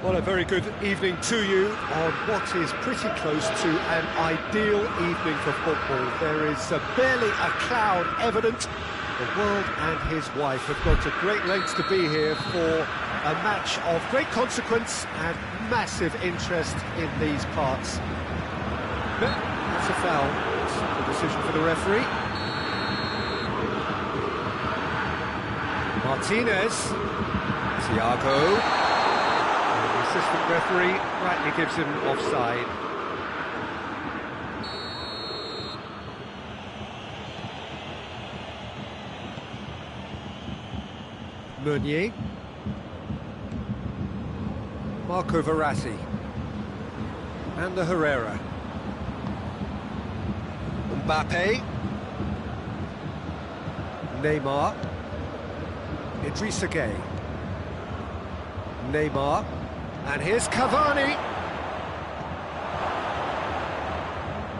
Well, a very good evening to you on what is pretty close to an ideal evening for football. There is barely a cloud evident. The world and his wife have gone to great lengths to be here for a match of great consequence and massive interest in these parts. But that's a foul. It's the decision for the referee. Martinez. Thiago. The assistant referee rightly gives him offside. Meunier. Marco Verratti. And the Herrera. Mbappe. Neymar. Idrissa Gueye. Neymar. And here's Cavani.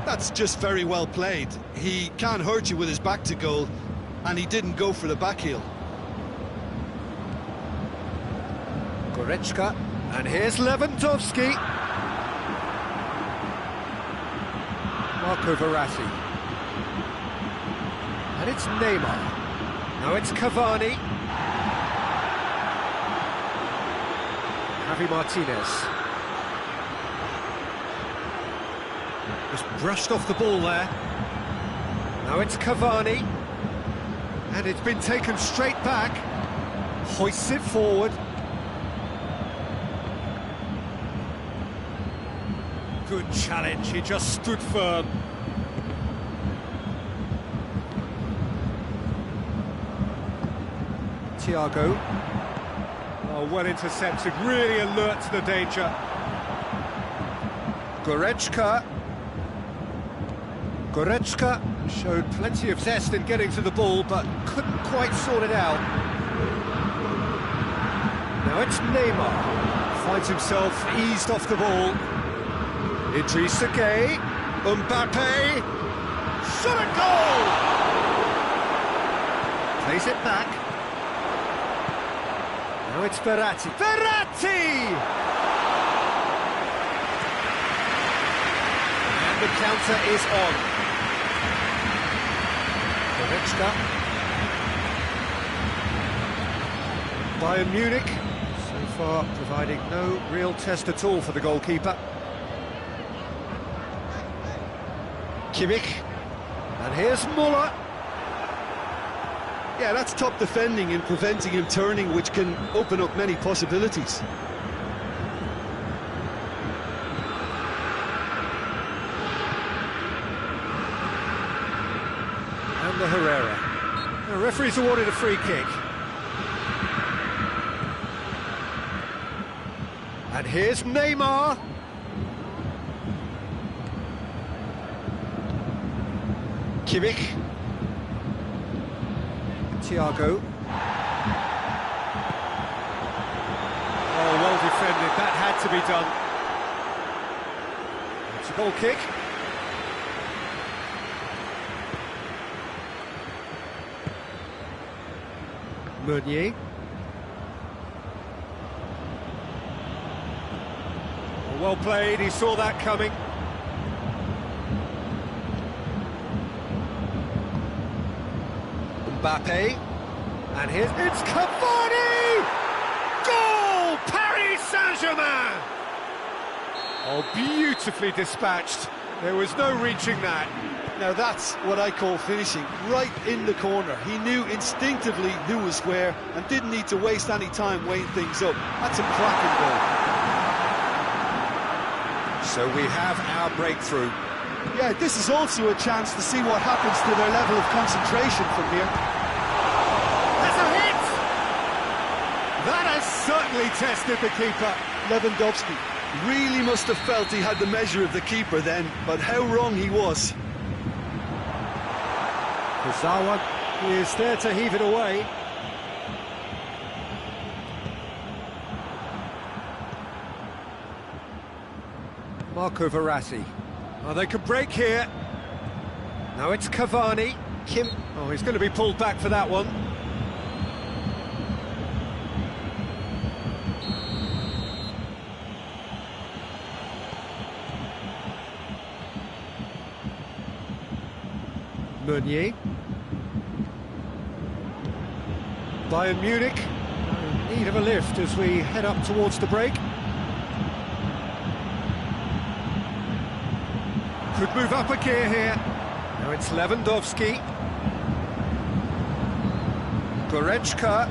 That's just very well played. He can't hurt you with his back to goal, and he didn't go for the back heel. Goretzka. And here's Lewandowski. Marco Verratti. And it's Neymar. Now it's Cavani. Javi Martinez. Just brushed off the ball there. Now it's Cavani. And it's been taken straight back. Hoists it forward. Good challenge, he just stood firm. Thiago. Oh, well intercepted, really alert to the danger. Goretzka. Goretzka showed plenty of zest in getting to the ball, but couldn't quite sort it out. Now it's Neymar. Finds himself eased off the ball. Idrissa Gueye. Mbappe. Shot and goal! Plays it back. Now it's Verratti. Verratti! And the counter is on. Goretzka. Bayern Munich, so far providing no real test at all for the goalkeeper. Kimmich. And here's Muller. Yeah, that's top defending and preventing him turning, which can open up many possibilities. And the Herrera. The referee's awarded a free kick. And here's Neymar. Kimmich. Thiago. Oh, well defended, that had to be done. It's a goal kick. Meunier. Well played, he saw that coming. Mbappe, and here's it's Cavani! Goal! Paris Saint-Germain! Oh, beautifully dispatched. There was no reaching that. Now that's what I call finishing, right in the corner. He knew instinctively who was where and didn't need to waste any time weighing things up. That's a cracking goal. So we have our breakthrough. Yeah, this is also a chance to see what happens to their level of concentration from here. That's a hit! That has certainly tested the keeper. Lewandowski really must have felt he had the measure of the keeper then, but how wrong he was. Kurzawa is there to heave it away. Marco Verratti. Oh, they could break here. Now it's Cavani. Oh, he's going to be pulled back for that one. Meunier. Bayern Munich in need of a lift as we head up towards the break. Could move up a gear here. Now it's Lewandowski. Goretzka.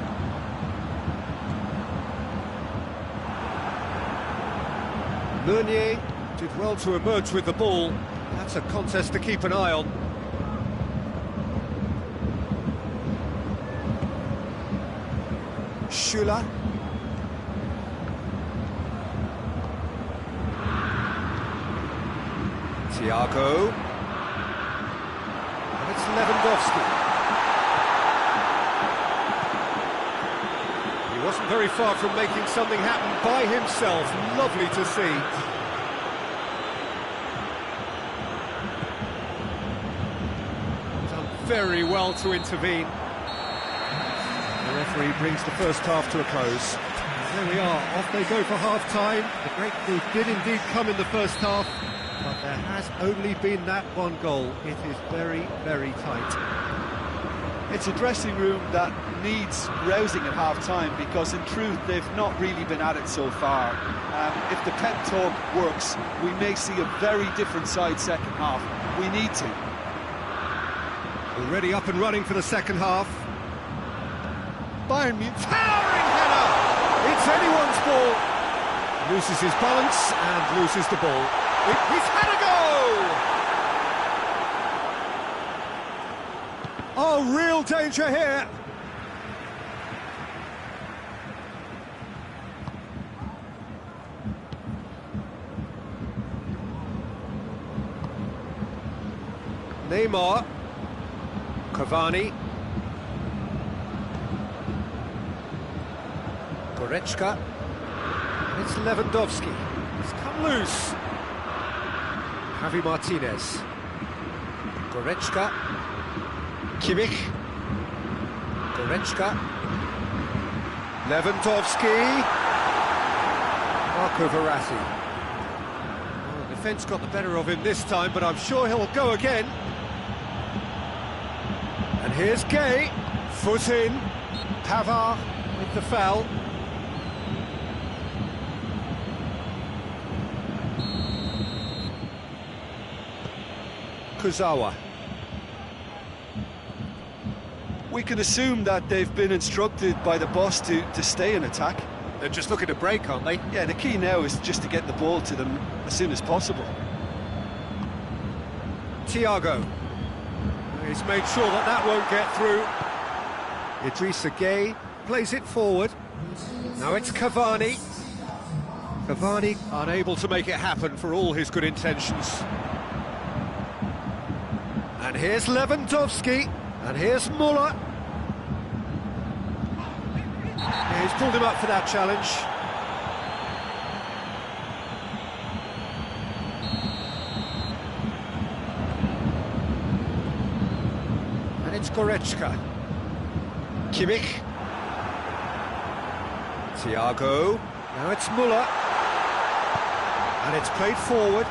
Meunier did well to emerge with the ball. That's a contest to keep an eye on. Schüller. Thiago. And it's Lewandowski. He wasn't very far from making something happen by himself. Lovely to see. Done very well to intervene. The referee brings the first half to a close. There we are, off they go for half-time. The breakthrough did indeed come in the first half, but there has only been that one goal. It is very, very tight. It's a dressing room that needs rousing at half-time, because in truth they've not really been at it so far. If the pep talk works, we may see a very different side second half. We need to. Already up and running for the second half. Bayern Munich. Towering header! It's anyone's ball. Loses his balance and loses the ball. He's had a go! Oh, real danger here. Neymar. Cavani. Goretzka. It's Lewandowski. It's come loose. Javi Martinez. Goretzka. Kimmich. Goretzka. Lewandowski. Marco Verratti. Well, the defence got the better of him this time, but I'm sure he'll go again. And here's Gay. Foot in. Pavard with the foul. Kurzawa. We can assume that they've been instructed by the boss to stay in attack. They're just looking to break, aren't they? Yeah, the key now is just to get the ball to them as soon as possible. Thiago. He's made sure that that won't get through. Idrissa Gueye plays it forward. Now it's Cavani. Cavani unable to make it happen for all his good intentions. And here's Lewandowski. And here's Müller. Yeah, he's pulled him up for that challenge. And it's Goretzka. Kimmich. Thiago. Now it's Müller. And it's played forward.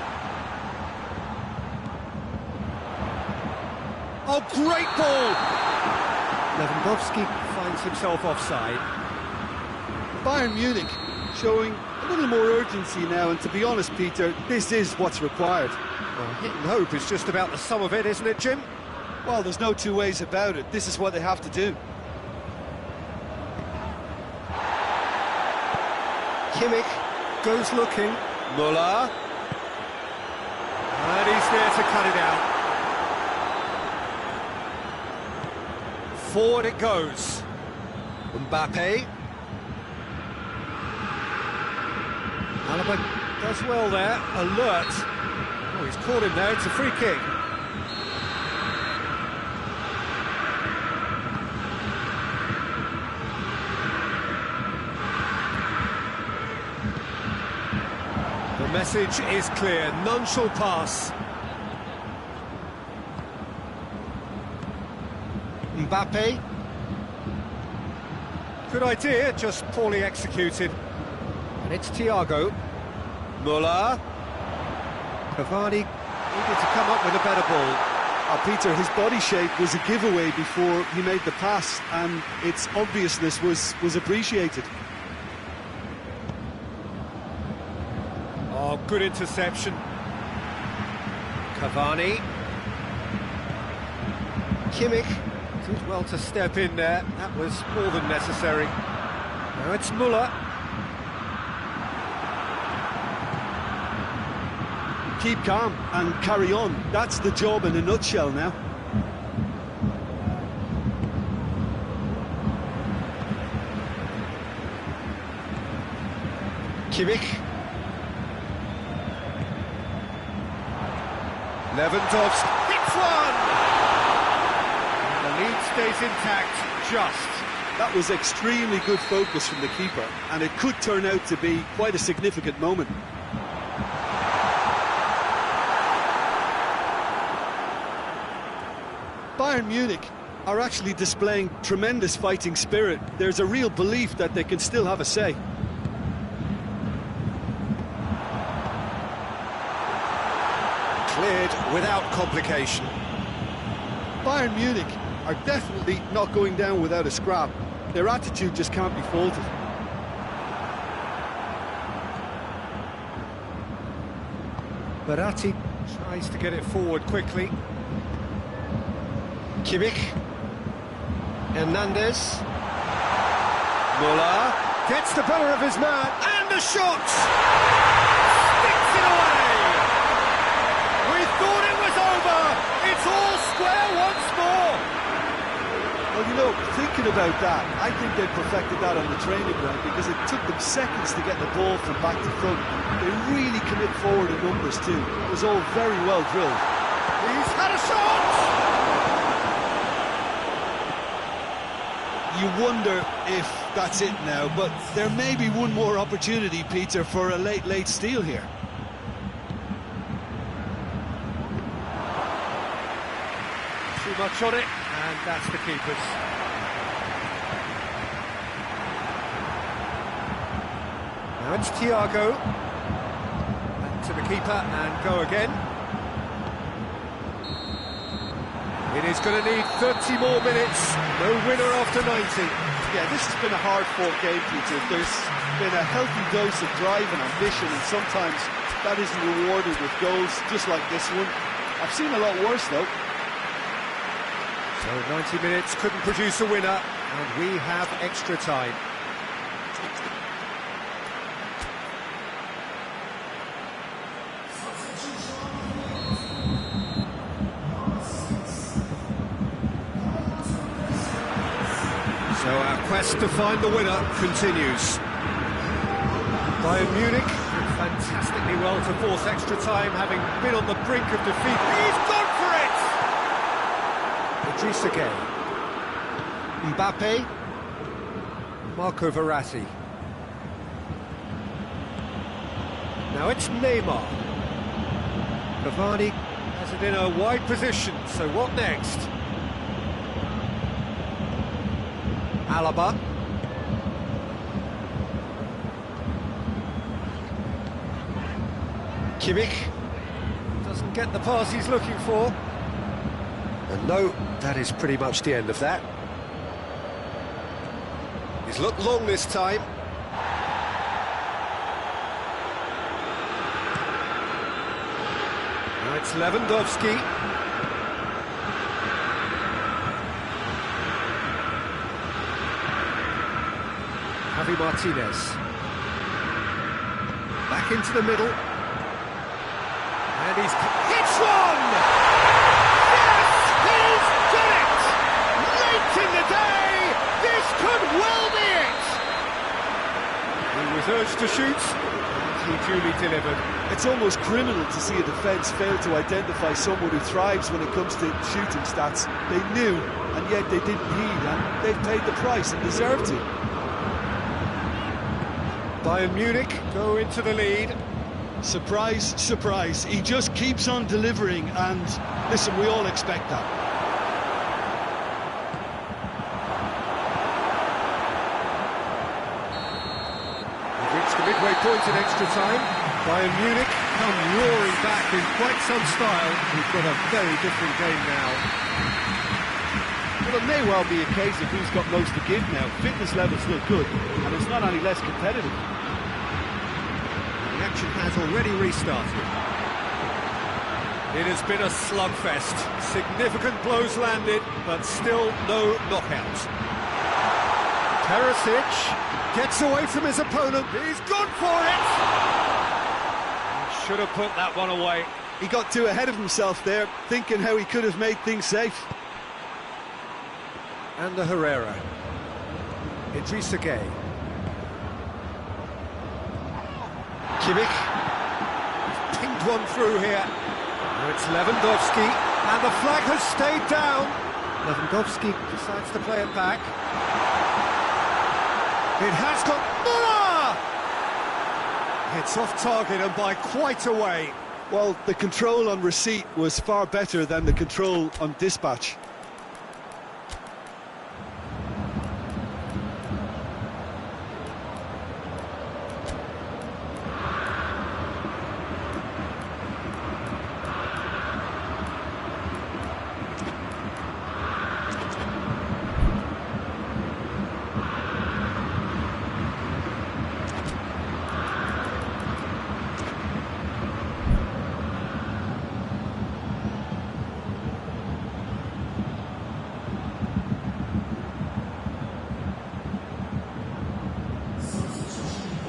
Oh, great ball! Lewandowski finds himself offside. Bayern Munich showing a little more urgency now, and to be honest, Peter, this is what's required. Well, hit and hope is just about the sum of it, isn't it, Jim? Well, there's no two ways about it. This is what they have to do. Kimmich goes looking. Müller. And he's there to cut it out. Forward it goes. Mbappe. Alaba does well there. Alert. Oh, he's caught him there. It's a free kick. The message is clear. None shall pass. Mbappe. Good idea, just poorly executed. And it's Thiago. Müller. Cavani needed to come up with a better ball. Peter, his body shape was a giveaway before he made the pass, and its obviousness was appreciated. Oh, good interception. Cavani. Kimmich did well to step in there. That was more than necessary. Now it's Muller. Keep calm and carry on. That's the job in a nutshell now. Kimmich. Lewandowski hits one! The lead stays intact, just. That was extremely good focus from the keeper, and it could turn out to be quite a significant moment. Bayern Munich are actually displaying tremendous fighting spirit. There's a real belief that they can still have a say. Cleared without complication. Bayern Munich are definitely not going down without a scrap. Their attitude just can't be faulted. Verratti tries to get it forward quickly. Kimmich. Hernandez. Muller gets the better of his man, and the shot! Sticks it away! We thought it was over! It's all square once more! Well, you know, thinking about that, I think they perfected that on the training ground because it took them seconds to get the ball from back to front. They really commit forward in numbers too. It was all very well drilled. He's had a shot! You wonder if that's it now, but there may be one more opportunity, Peter, for a late steal here. Too much on it, and that's the keeper's. Now it's Thiago. Back to the keeper and go again. It is going to need 30 more minutes. No winner after 90. Yeah, this has been a hard-fought game, Peter. There's been a healthy dose of drive and ambition, and sometimes that isn't rewarded with goals, just like this one. I've seen a lot worse, though. So 90 minutes couldn't produce a winner, and we have extra time. So our quest to find the winner continues. Bayern Munich did fantastically well to force extra time, having been on the brink of defeat. He's gone for it! Idrissa Gueye. Mbappe. Marco Verratti. Now it's Neymar. Cavani has it in a wide position, so what next? Alaba. Kimmich doesn't get the pass he's looking for. And no, that is pretty much the end of that. He's looked long this time. Now it's Lewandowski. Javi Martinez. Back into the middle. And he's hits one! Yes! He's done it! Late in the day! This could well be it! He was urged to shoot, and he duly delivered. It's almost criminal to see a defence fail to identify someone who thrives when it comes to shooting stats. They knew, and yet they didn't heed, and they've paid the price and deserve to. Bayern Munich go into the lead. Surprise, surprise. He just keeps on delivering, and listen, we all expect that. We've reached the midway point in extra time. Bayern Munich come roaring back in quite some style. We've got a very different game now. Well, it may well be a case of who's got most to give now. Fitness levels look good, and it's not any less competitive. The action has already restarted. It has been a slugfest. Significant blows landed, but still no knockout. Perisic gets away from his opponent. He's gone for it! Should have put that one away. He got too ahead of himself there, thinking how he could have made things safe. And the Herrera. Idrissa Gueye. Kimmich. He's pinged one through here. Now it's Lewandowski, and the flag has stayed down. Lewandowski decides to play it back. It has got Müller! It's off target and by quite a way. Well, the control on receipt was far better than the control on dispatch.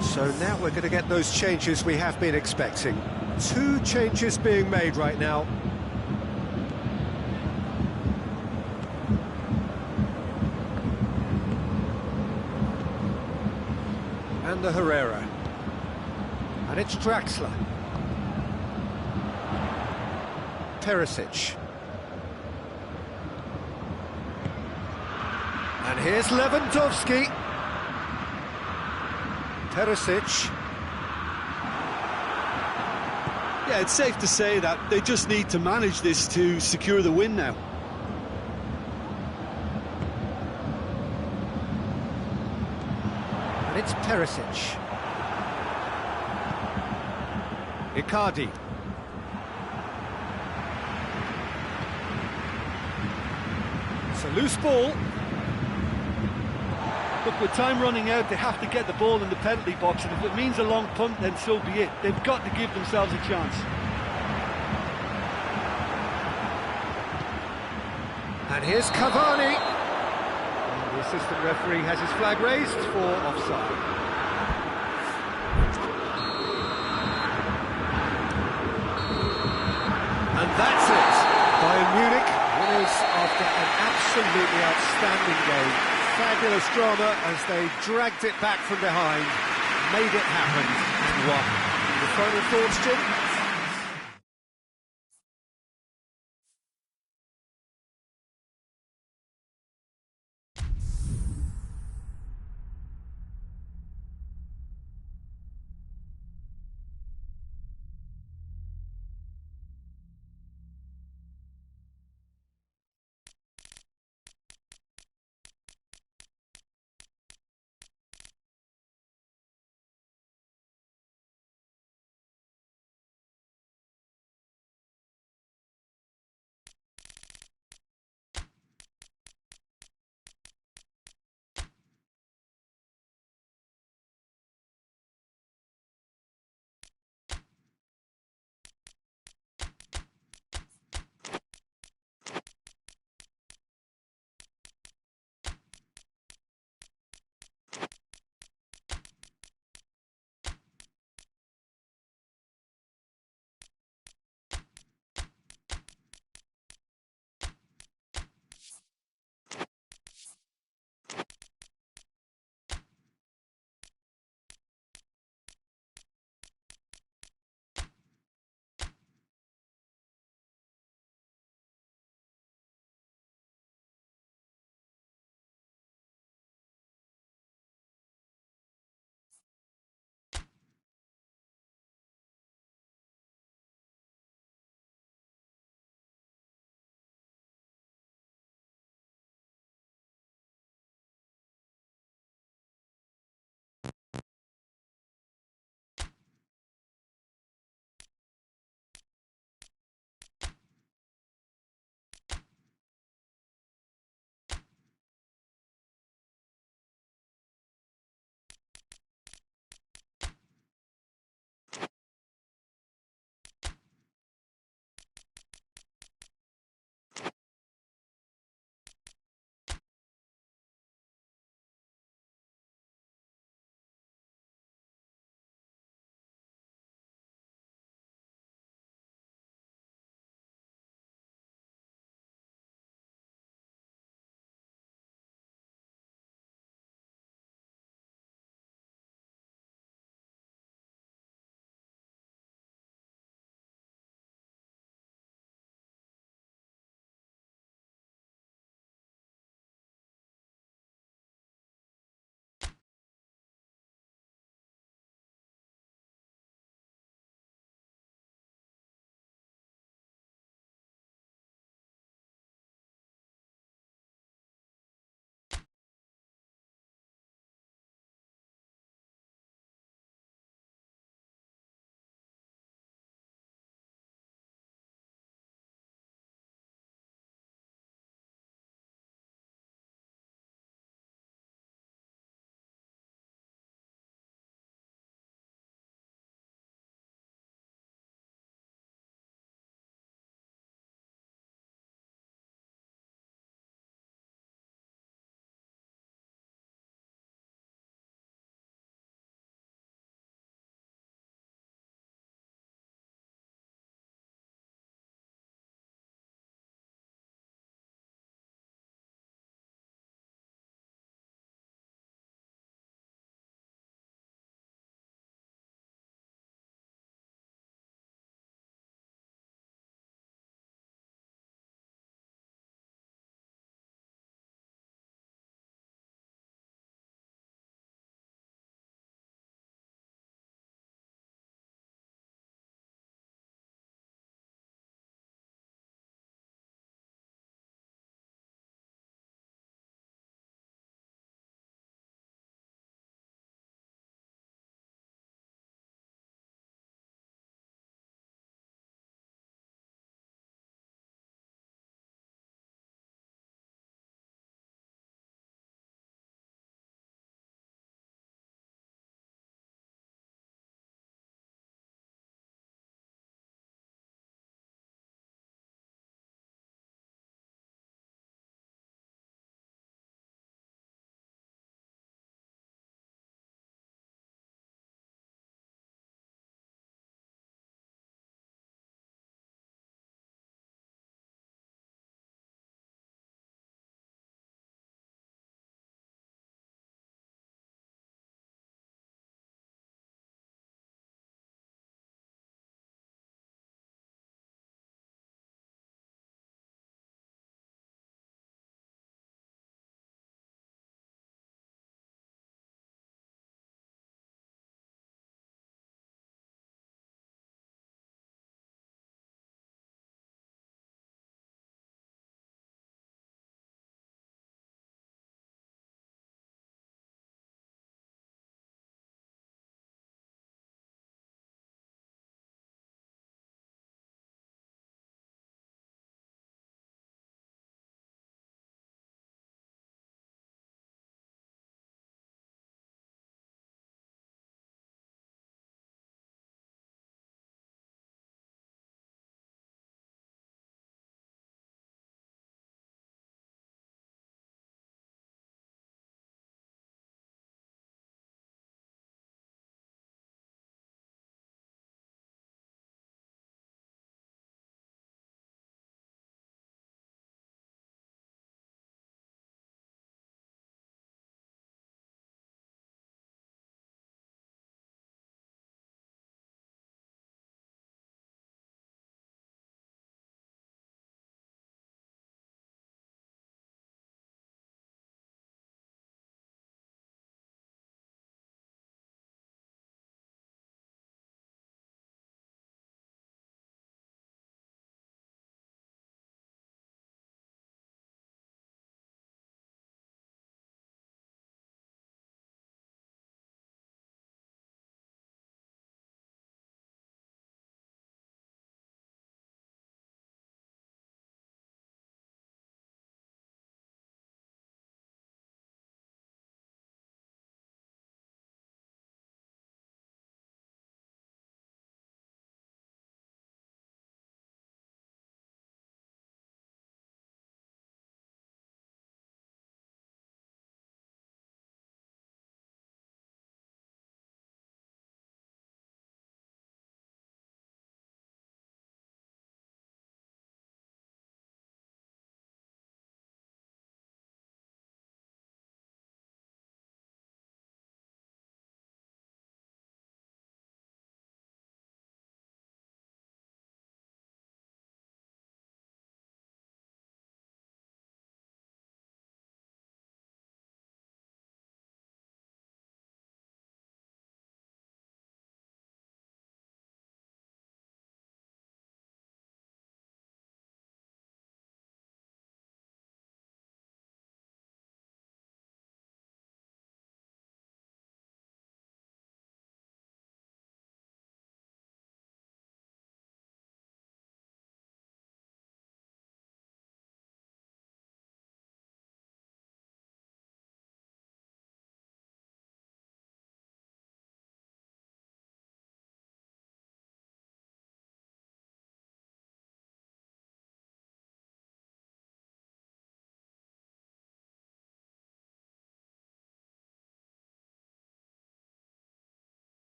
So now we're going to get those changes we have been expecting. 2 changes being made right now. And the Herrera. And it's Draxler. Perisic. And here's Lewandowski. Perisic. Yeah, it's safe to say that they just need to manage this to secure the win now. And it's Perisic. Icardi. It's a loose ball. Look, with time running out, they have to get the ball in the penalty box, and if it means a long punt, then so be it. They've got to give themselves a chance. And here's Cavani. And the assistant referee has his flag raised for offside. And that's it. Bayern Munich winners after an absolutely outstanding game. Fabulous drama as they dragged it back from behind, made it happen and won. The final thoughts, Jim?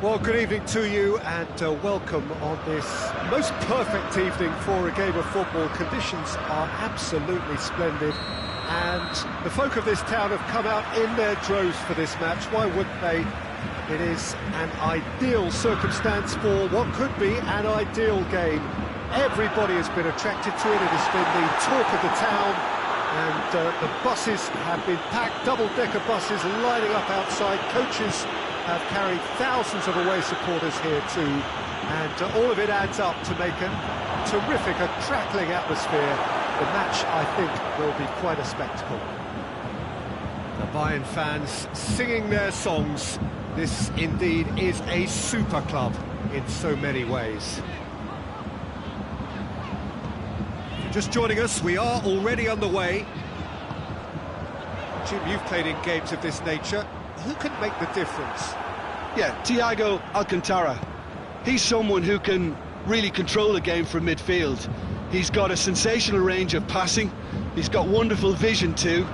Well, good evening to you and welcome on this most perfect evening for a game of football. Conditions are absolutely splendid and the folk of this town have come out in their droves for this match. Why wouldn't they? It is an ideal circumstance for what could be an ideal game. Everybody has been attracted to it. It has been the talk of the town, and the buses have been packed, double-decker buses lining up outside. Coaches have carried thousands of away supporters here too, and all of it adds up to make a terrific, a crackling atmosphere. The match, I think, will be quite a spectacle. The Bayern fans singing their songs. This indeed is a super club in so many ways. If you're just joining us, we are already underway. Jim, you've played in games of this nature. Who can make the difference? Yeah, Thiago Alcantara. He's someone who can really control a game from midfield. He's got a sensational range of passing. He's got wonderful vision too.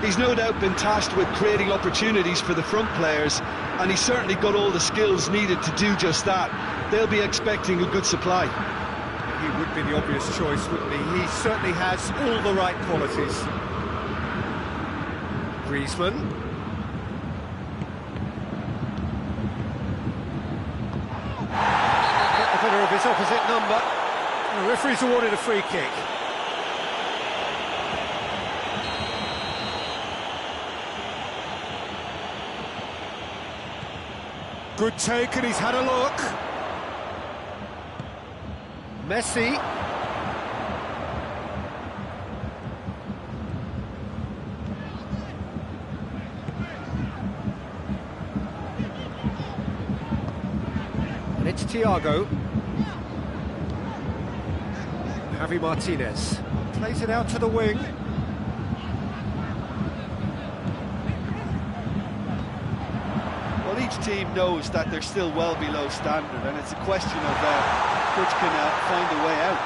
He's no doubt been tasked with creating opportunities for the front players, and he's certainly got all the skills needed to do just that. They'll be expecting a good supply. He would be the obvious choice, wouldn't he? He certainly has all the right qualities. Griezmann. Get the better of his opposite number. The referee's awarded a free kick. Good take, and he's had a look. Messi. And it's Thiago. Javi Martinez plays it out to the wing. Well, each team knows that they're still well below standard, and it's a question of which can find a way out.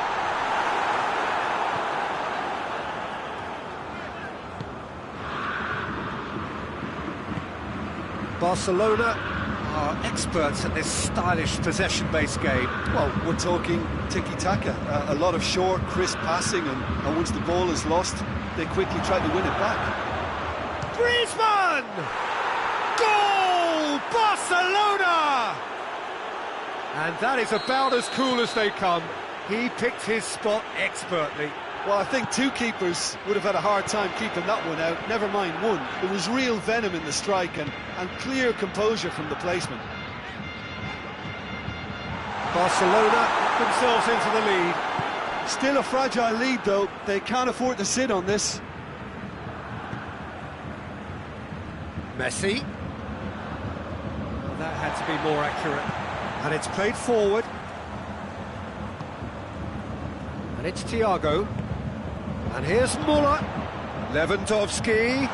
Barcelona are experts at this stylish possession-based game. Well, we're talking tiki-taka, a lot of short, crisp passing, and once the ball is lost, they quickly try to win it back. Griezmann! Goal! Barcelona! And that is about as cool as they come. He picked his spot expertly. Well, I think two keepers would have had a hard time keeping that one out, never mind one. There was real venom in the strike and clear composure from the placement. Barcelona themselves into the lead. Still a fragile lead, though. They can't afford to sit on this. Messi. Well, that had to be more accurate. And it's played forward. And it's Thiago. And here's Müller. Lewandowski.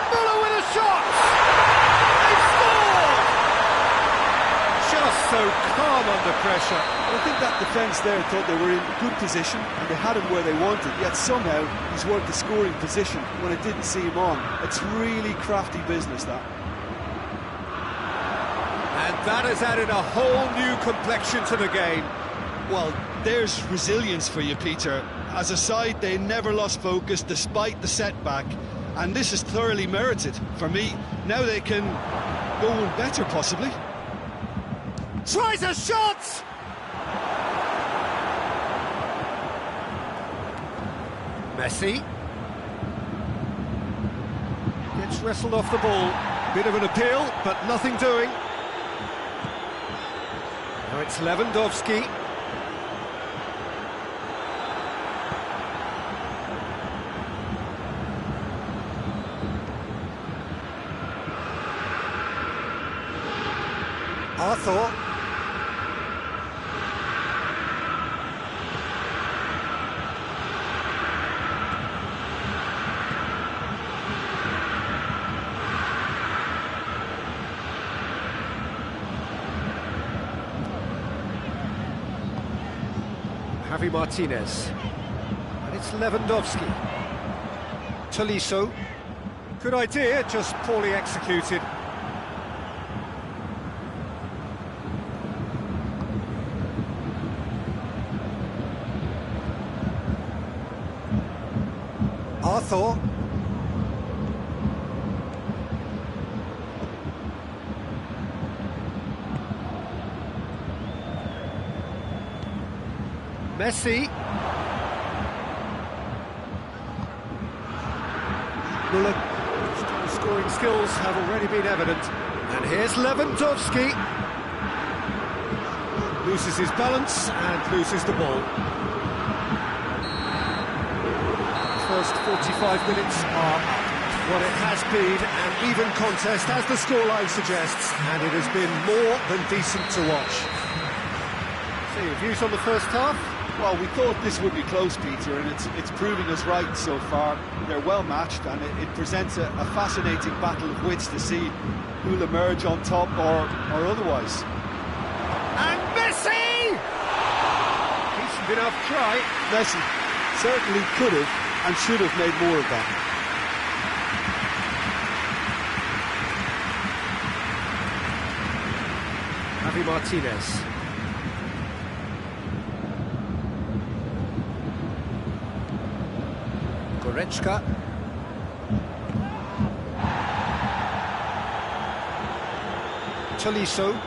Müller with a shot! They scored! Just so calm under pressure. I think that defence there thought they were in good position and they had him where they wanted, yet somehow he's worked the scoring position when it didn't see him on. It's really crafty business, that. And that has added a whole new complexion to the game. Well, there's resilience for you, Peter. As a side, they never lost focus despite the setback, and this is thoroughly merited for me. Now they can go on better, possibly. Tries a shot! Messi. Gets wrestled off the ball. Bit of an appeal, but nothing doing. Now it's Lewandowski. Arthur. Javi Martinez. And it's Lewandowski. Tolisso. Good idea, just poorly executed. Arthur. Messi. Muller. Scoring skills have already been evident. And here's Lewandowski. Loses his balance and loses the ball. First 45 minutes are what it has been, an even contest, as the scoreline suggests, and it has been more than decent to watch. So, your views on the first half? Well, we thought this would be close, Peter, and it's proving us right so far. They're well matched, and it presents a fascinating battle of wits to see who'll emerge on top or otherwise. And Messi! Decent enough try. Messi certainly could have and should have made more of that. Javi Martinez. Goretzka. Tolisso.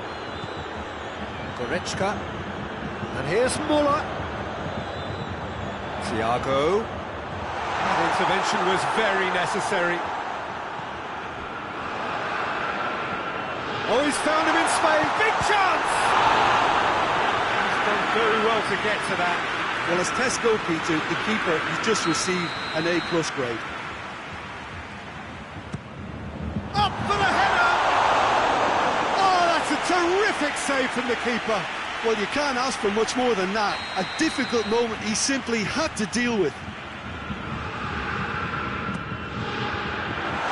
Goretzka. And here's Muller. Thiago. That intervention was very necessary. Oh, he's found him in space. Big chance! He's done very well to get to that. Well, as tests go, Peter, the keeper has just received an A+ grade. Up for the header! Oh, that's a terrific save from the keeper. Well, you can't ask for much more than that. A difficult moment he simply had to deal with.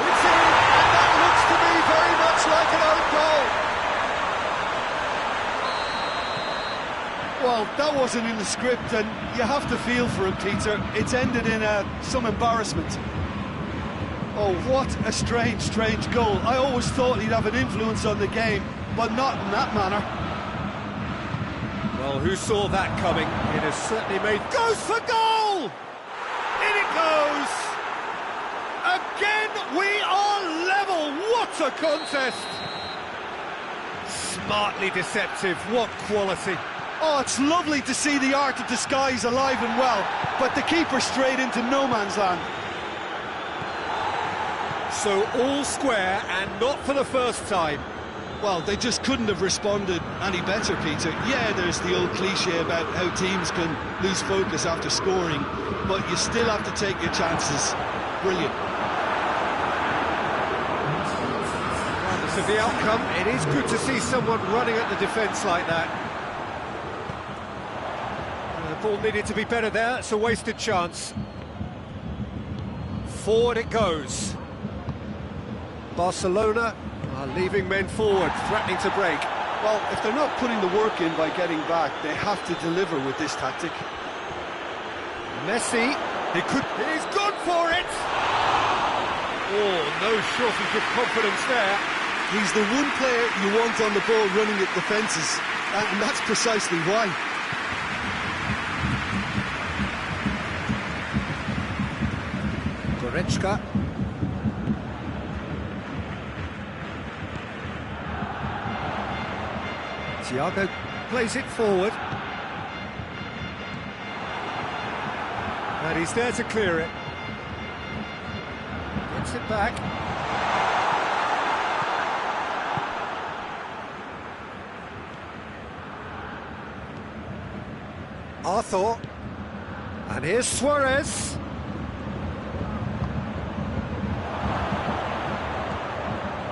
It's in, and that looks to me very much like an own goal. Well, that wasn't in the script, and you have to feel for him, Peter. It's ended in some embarrassment. Oh, what a strange goal. I always thought he'd have an influence on the game, but not in that manner. Well, who saw that coming? It has certainly made... Goes for goal! In it goes! Again, we are level! What a contest! Smartly deceptive, what quality. Oh, it's lovely to see the art of disguise alive and well, but the keeper straight into no man's land. So all square, and not for the first time. Well, they just couldn't have responded any better, Peter. Yeah, there's the old cliche about how teams can lose focus after scoring, but you still have to take your chances. Brilliant. Regardless of the outcome, it is good to see someone running at the defence like that. The ball needed to be better there, it's a wasted chance. Forward it goes. Barcelona are leaving men forward, threatening to break. Well, if they're not putting the work in by getting back, they have to deliver with this tactic. Messi, he's gone for it! Oh, no shortage of confidence there. He's the one player you want on the ball running at the fences, and that's precisely why. Goretzka. Thiago plays it forward. And he's there to clear it. Gets it back. Arthur. And here's Suarez.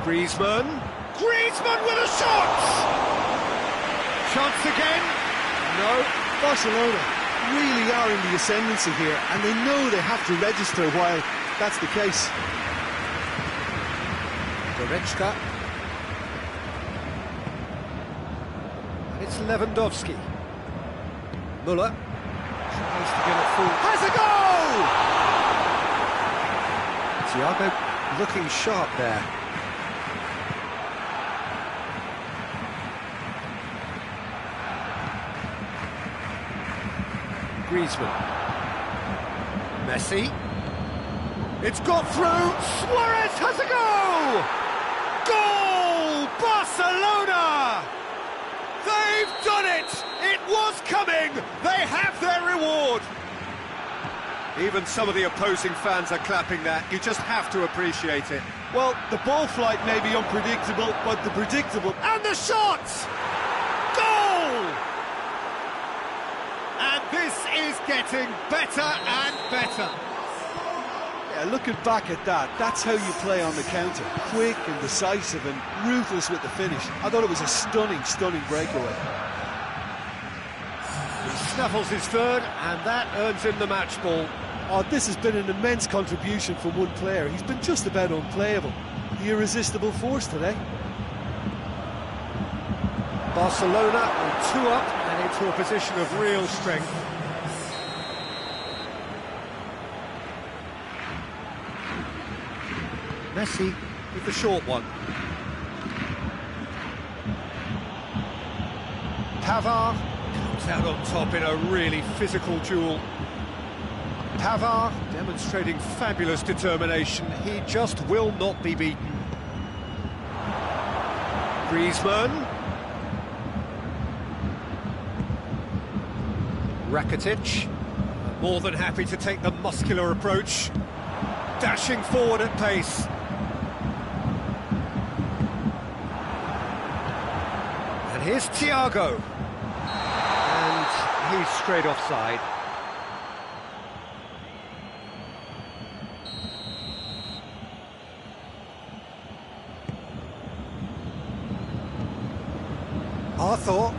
Griezmann with a shot! Chance again? No. Barcelona really are in the ascendancy here, and they know they have to register while that's the case. Goretzka. And it's Lewandowski. Muller tries to get it full. Has a goal! Thiago looking sharp there. Griezmann. Messi. It's got through. Suarez has a go! Goal! Barcelona! They've done it! It was coming! They have their reward! Even some of the opposing fans are clapping that. You just have to appreciate it. Well, the ball flight may be unpredictable, but the predictable... And the shot! Goal! And this is getting better and better. Yeah, looking back at that, that's how you play on the counter. Quick and decisive and ruthless with the finish. I thought it was a stunning, stunning breakaway. He snaffles his third, and that earns him the match ball. Oh, this has been an immense contribution from one player. He's been just about unplayable. The irresistible force today. Barcelona are 2 up and into a position of real strength. Messi with the short one. Pavard comes out on top in a really physical duel. Pavard demonstrating fabulous determination. He just will not be beaten. Griezmann. Rakitic, more than happy to take the muscular approach. Dashing forward at pace. And here's Thiago. And he's straight offside. Arthur,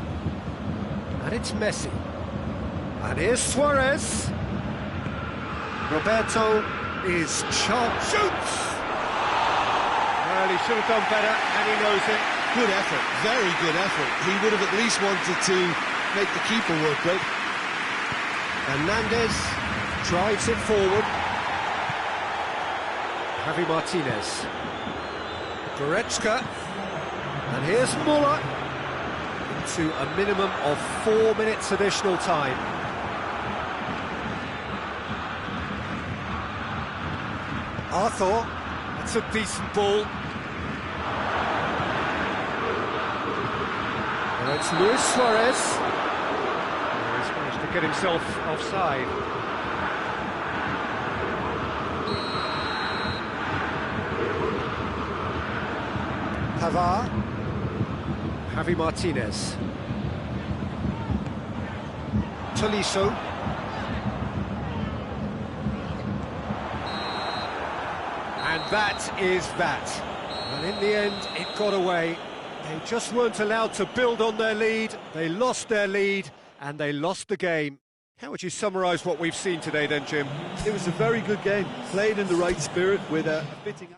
and it's Messi, and here's Suarez. Roberto is shoots. Well, he should have done better, and he knows it. Good effort, very good effort. He would have at least wanted to make the keeper work, right? Hernandez drives it forward. Javi Martinez. Goretzka, and here's Muller. To a minimum of 4 minutes additional time. Arthur, that's a decent ball. And it's Luis Suarez. He's managed to get himself offside. Pavard. Javi Martinez. Tolisso. And that is that. And in the end, it got away. They just weren't allowed to build on their lead. They lost their lead, and they lost the game. How would you summarise what we've seen today then, Jim? It was a very good game, played in the right spirit with a fitting...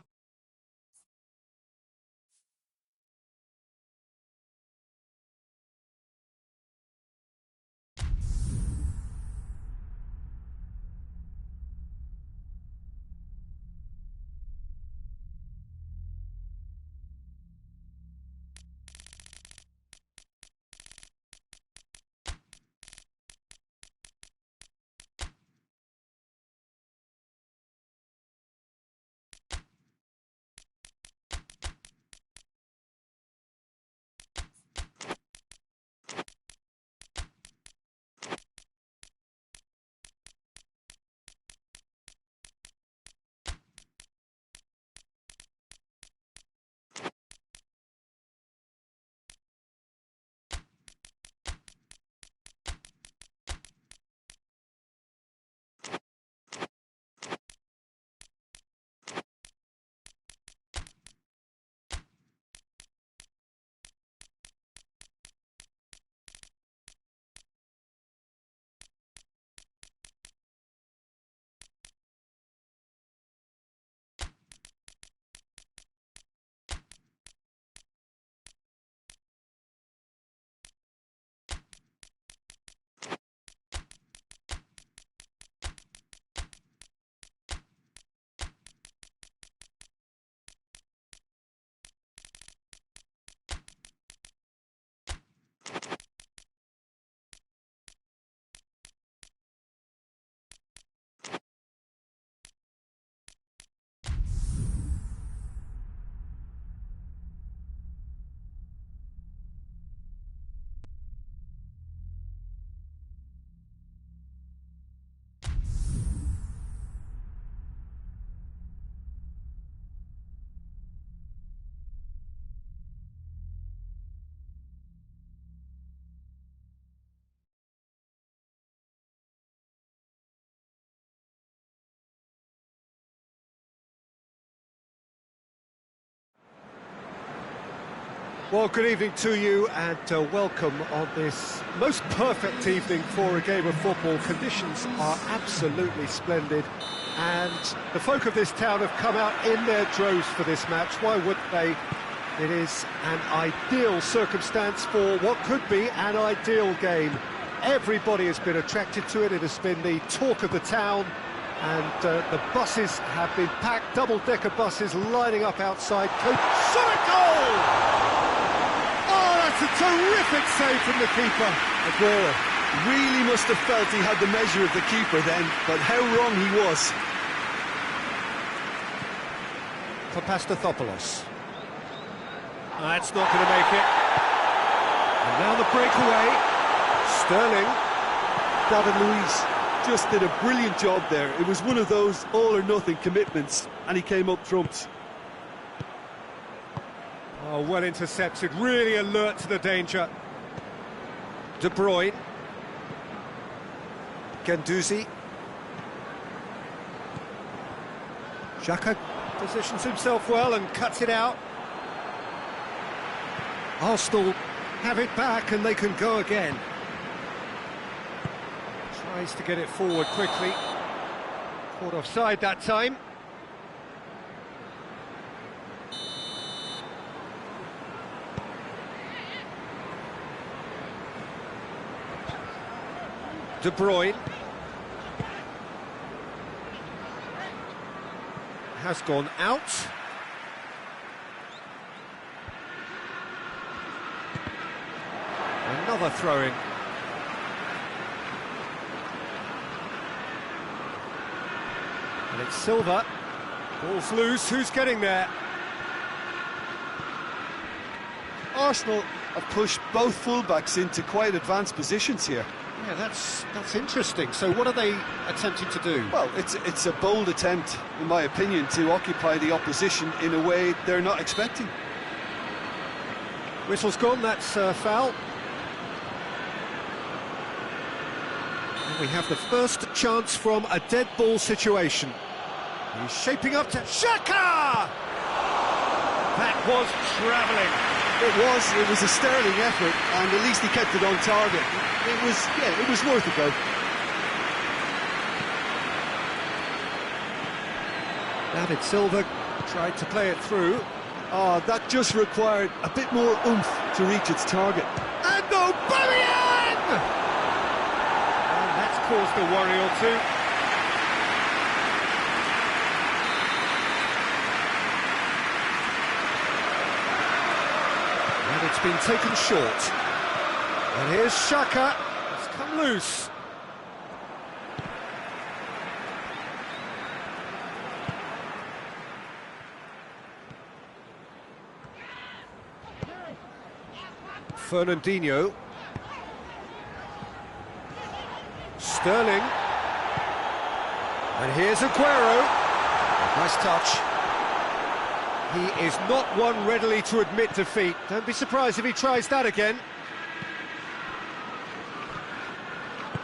Well, good evening to you and welcome on this most perfect evening for a game of football. Conditions are absolutely splendid and the folk of this town have come out in their droves for this match. Why wouldn't they? It is an ideal circumstance for what could be an ideal game. Everybody has been attracted to it. It has been the talk of the town. And the buses have been packed, double-decker buses lining up outside. Shot a goal! Oh, that's a terrific save from the keeper. Aguero really must have felt he had the measure of the keeper then, but how wrong he was. For Pastathopoulos. That's not going to make it. And now the breakaway. Sterling. David Luiz just did a brilliant job there. It was one of those all-or-nothing commitments, and he came up trumps. Oh, well intercepted, really alert to the danger. De Bruyne. Guendouzi. Xhaka positions himself well and cuts it out. Arsenal have it back and they can go again. Tries to get it forward quickly. Caught offside that time. De Bruyne has gone out. Another throw-in. And it's Silva. Ball's loose. Who's getting there? Arsenal have pushed both fullbacks into quite advanced positions here. Yeah, that's interesting. So what are they attempting to do? Well, it's a bold attempt, in my opinion, to occupy the opposition in a way they're not expecting. Whistle's gone, that's foul. And we have the first chance from a dead ball situation. He's shaping up to Xhaka! That was travelling. It was a sterling effort, and at least he kept it on target. It was worth a go. David Silva tried to play it through. Oh, that just required a bit more oomph to reach its target. And Aubameyang! And that's caused a worry or two. And it's been taken short. And here's Xhaka. It's come loose. Fernandinho. Sterling. And here's Aguero. Nice touch. He is not one readily to admit defeat. Don't be surprised if he tries that again.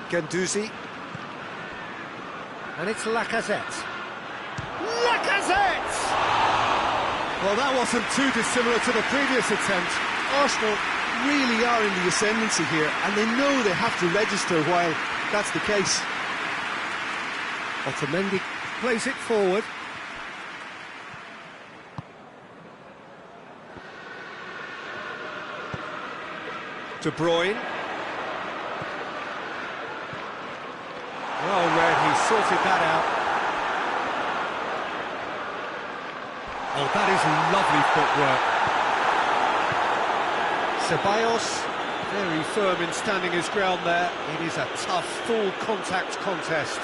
Guendouzi. And it's Lacazette. Lacazette! Well, that wasn't too dissimilar to the previous attempt. Arsenal really are in the ascendancy here, and they know they have to register while that's the case. Otamendi plays it forward. De Bruyne. Well read, he sorted that out. Oh, that is lovely footwork. Ceballos, very firm in standing his ground there. It is a tough, full contact contest.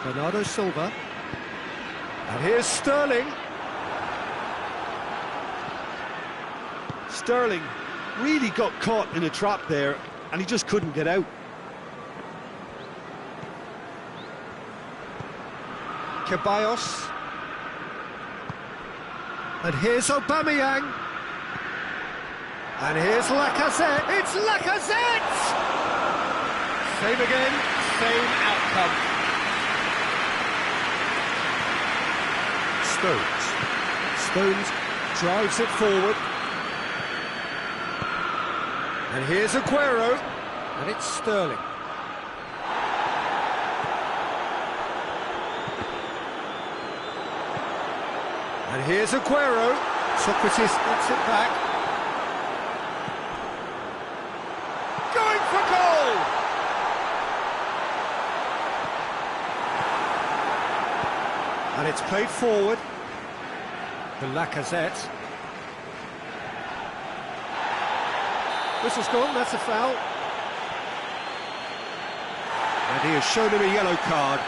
Bernardo Silva. And here's Sterling. Sterling really got caught in a trap there, and he just couldn't get out. Ceballos. And here's Aubameyang. And here's Lacazette. It's Lacazette! Same again, same outcome. Stones. Stones drives it forward. And here's Aguero, and it's Sterling. And here's Aguero. Socrates gets it back. Going for goal! And it's played forward to Lacazette. Whistle's gone, that's a foul. And he has shown him a yellow card.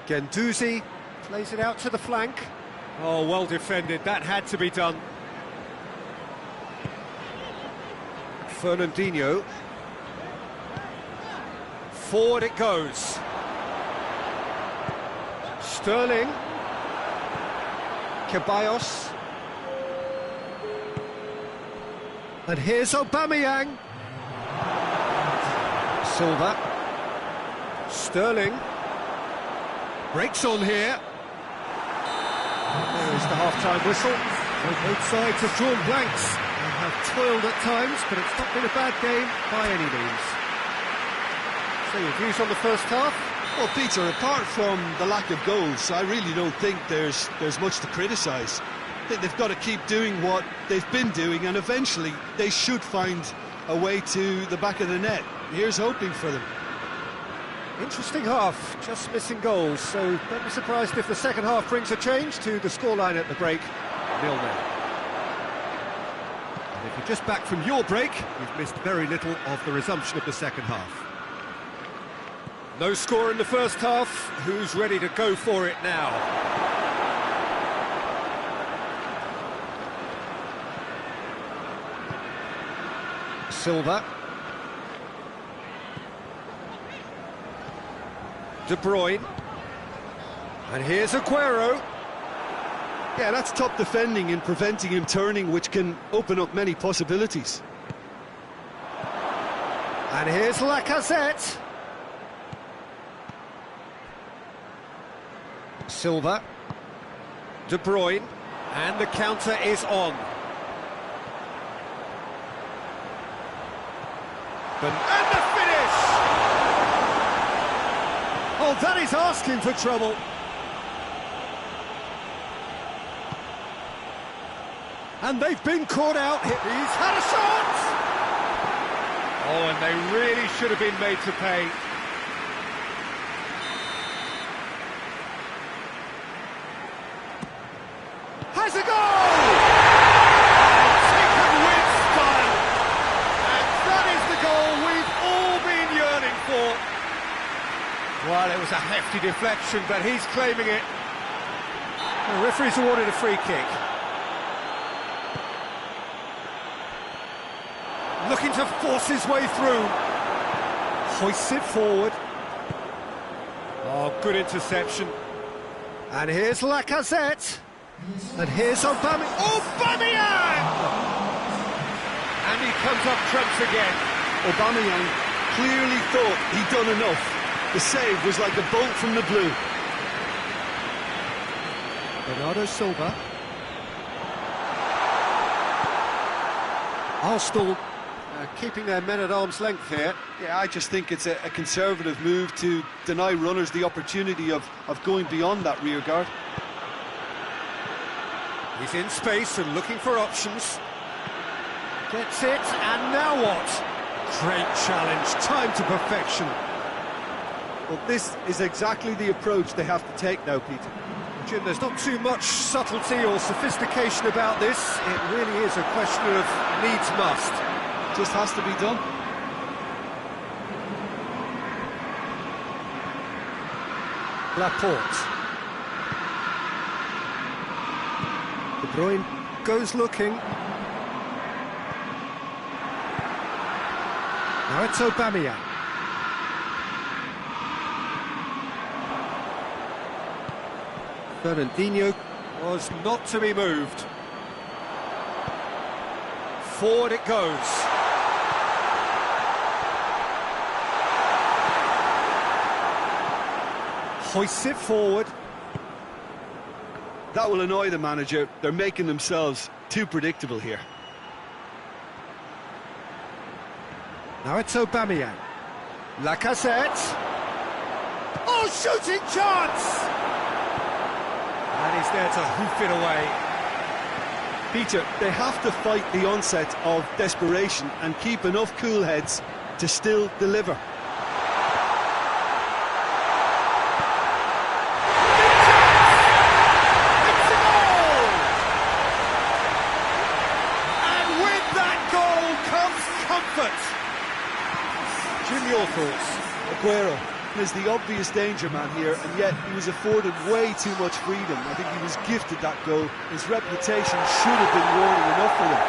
Guendouzi plays it out to the flank. Oh, well defended, that had to be done. Fernandinho. Forward it goes. Sterling. Ceballos. And here's Aubameyang. Silva. Sterling. Breaks on here. There is the half-time whistle. Both sides have drawn blanks. They have toiled at times, but it's not been a bad game by any means. So your views on the first half? Well, Peter, apart from the lack of goals, I really don't think there's much to criticise. I think they've got to keep doing what they've been doing, and eventually they should find a way to the back of the net. Here's hoping for them. Interesting half, just missing goals, so don't be surprised if the second half brings a change to the scoreline at the break, 0-0. And if you're just back from your break, you've missed very little of the resumption of the second half. No score in the first half, who's ready to go for it now? Silva. De Bruyne. And here's Aguero. Yeah, that's top defending and preventing him turning, which can open up many possibilities. And here's Lacazette. Silva. De Bruyne. And the counter is on. And the finish! Oh, that is asking for trouble. And they've been caught out. He's had a shot! Oh, and they really should have been made to pay. Has a goal! Taken with style. And that is the goal we've all been yearning for. Well, it was a hefty deflection, but he's claiming it. The referee's awarded a free kick. Looking to force his way through. Hoists it forward. Oh, good interception. And here's Lacazette. And here's Aubameyang! And he comes up trumps again. Aubameyang clearly thought he'd done enough. The save was like a bolt from the blue. Bernardo Silva. Arsenal keeping their men at arm's length here. Yeah, I just think it's a conservative move to deny runners the opportunity of going beyond that rear guard. He's in space and looking for options. Gets it, and now what? Great challenge, time to perfection. Well, this is exactly the approach they have to take now, Peter. Jim, there's not too much subtlety or sophistication about this. It really is a question of needs must. Just has to be done. Laporte. De Bruyne goes looking. Now it's Aubameyang. Fernandinho was not to be moved. Forward it goes. Hoists it forward. That will annoy the manager. They're making themselves too predictable here. Now it's Aubameyang. Lacazette. Oh, shooting chance! And he's there to hoof it away. Peter, they have to fight the onset of desperation and keep enough cool heads to still deliver. It's a goal! And with that goal comes comfort. Jim, your thoughts? Aguero is the obvious danger man here, and yet he was afforded way too much freedom. I think he was gifted that goal. His reputation should have been warning enough for him.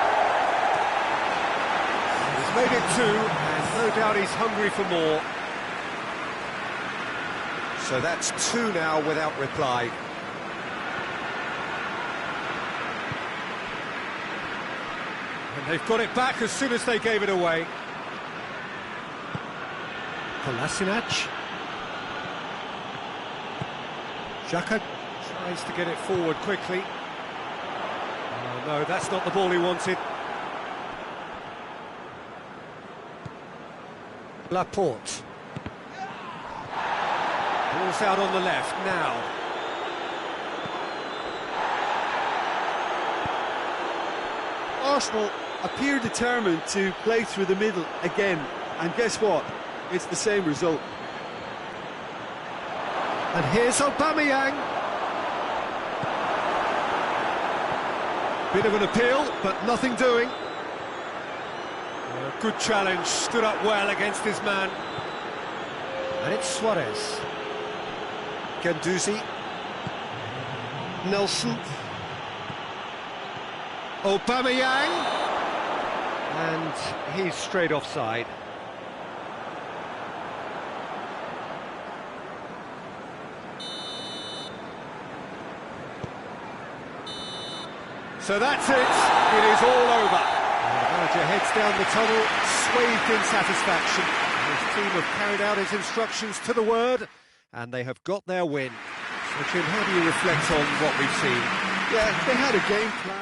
He's made it 2, and no doubt he's hungry for more. So that's 2 now without reply. And they've got it back as soon as they gave it away. Kolasinac. Xhaka tries to get it forward quickly. Oh no, that's not the ball he wanted. Laporte. Ball's out on the left now. Arsenal appear determined to play through the middle again, and guess what? It's the same result. And here's Aubameyang. Bit of an appeal, but nothing doing. Good challenge, stood up well against his man. And it's Suarez. Guendouzi. Nelson. Aubameyang. And he's straight offside. So that's it, it is all over. And the manager heads down the tunnel, swathed in satisfaction. His team have carried out his instructions to the word, and they have got their win. So, Jim, how do you reflect on what we've seen? Yeah, they had a game plan.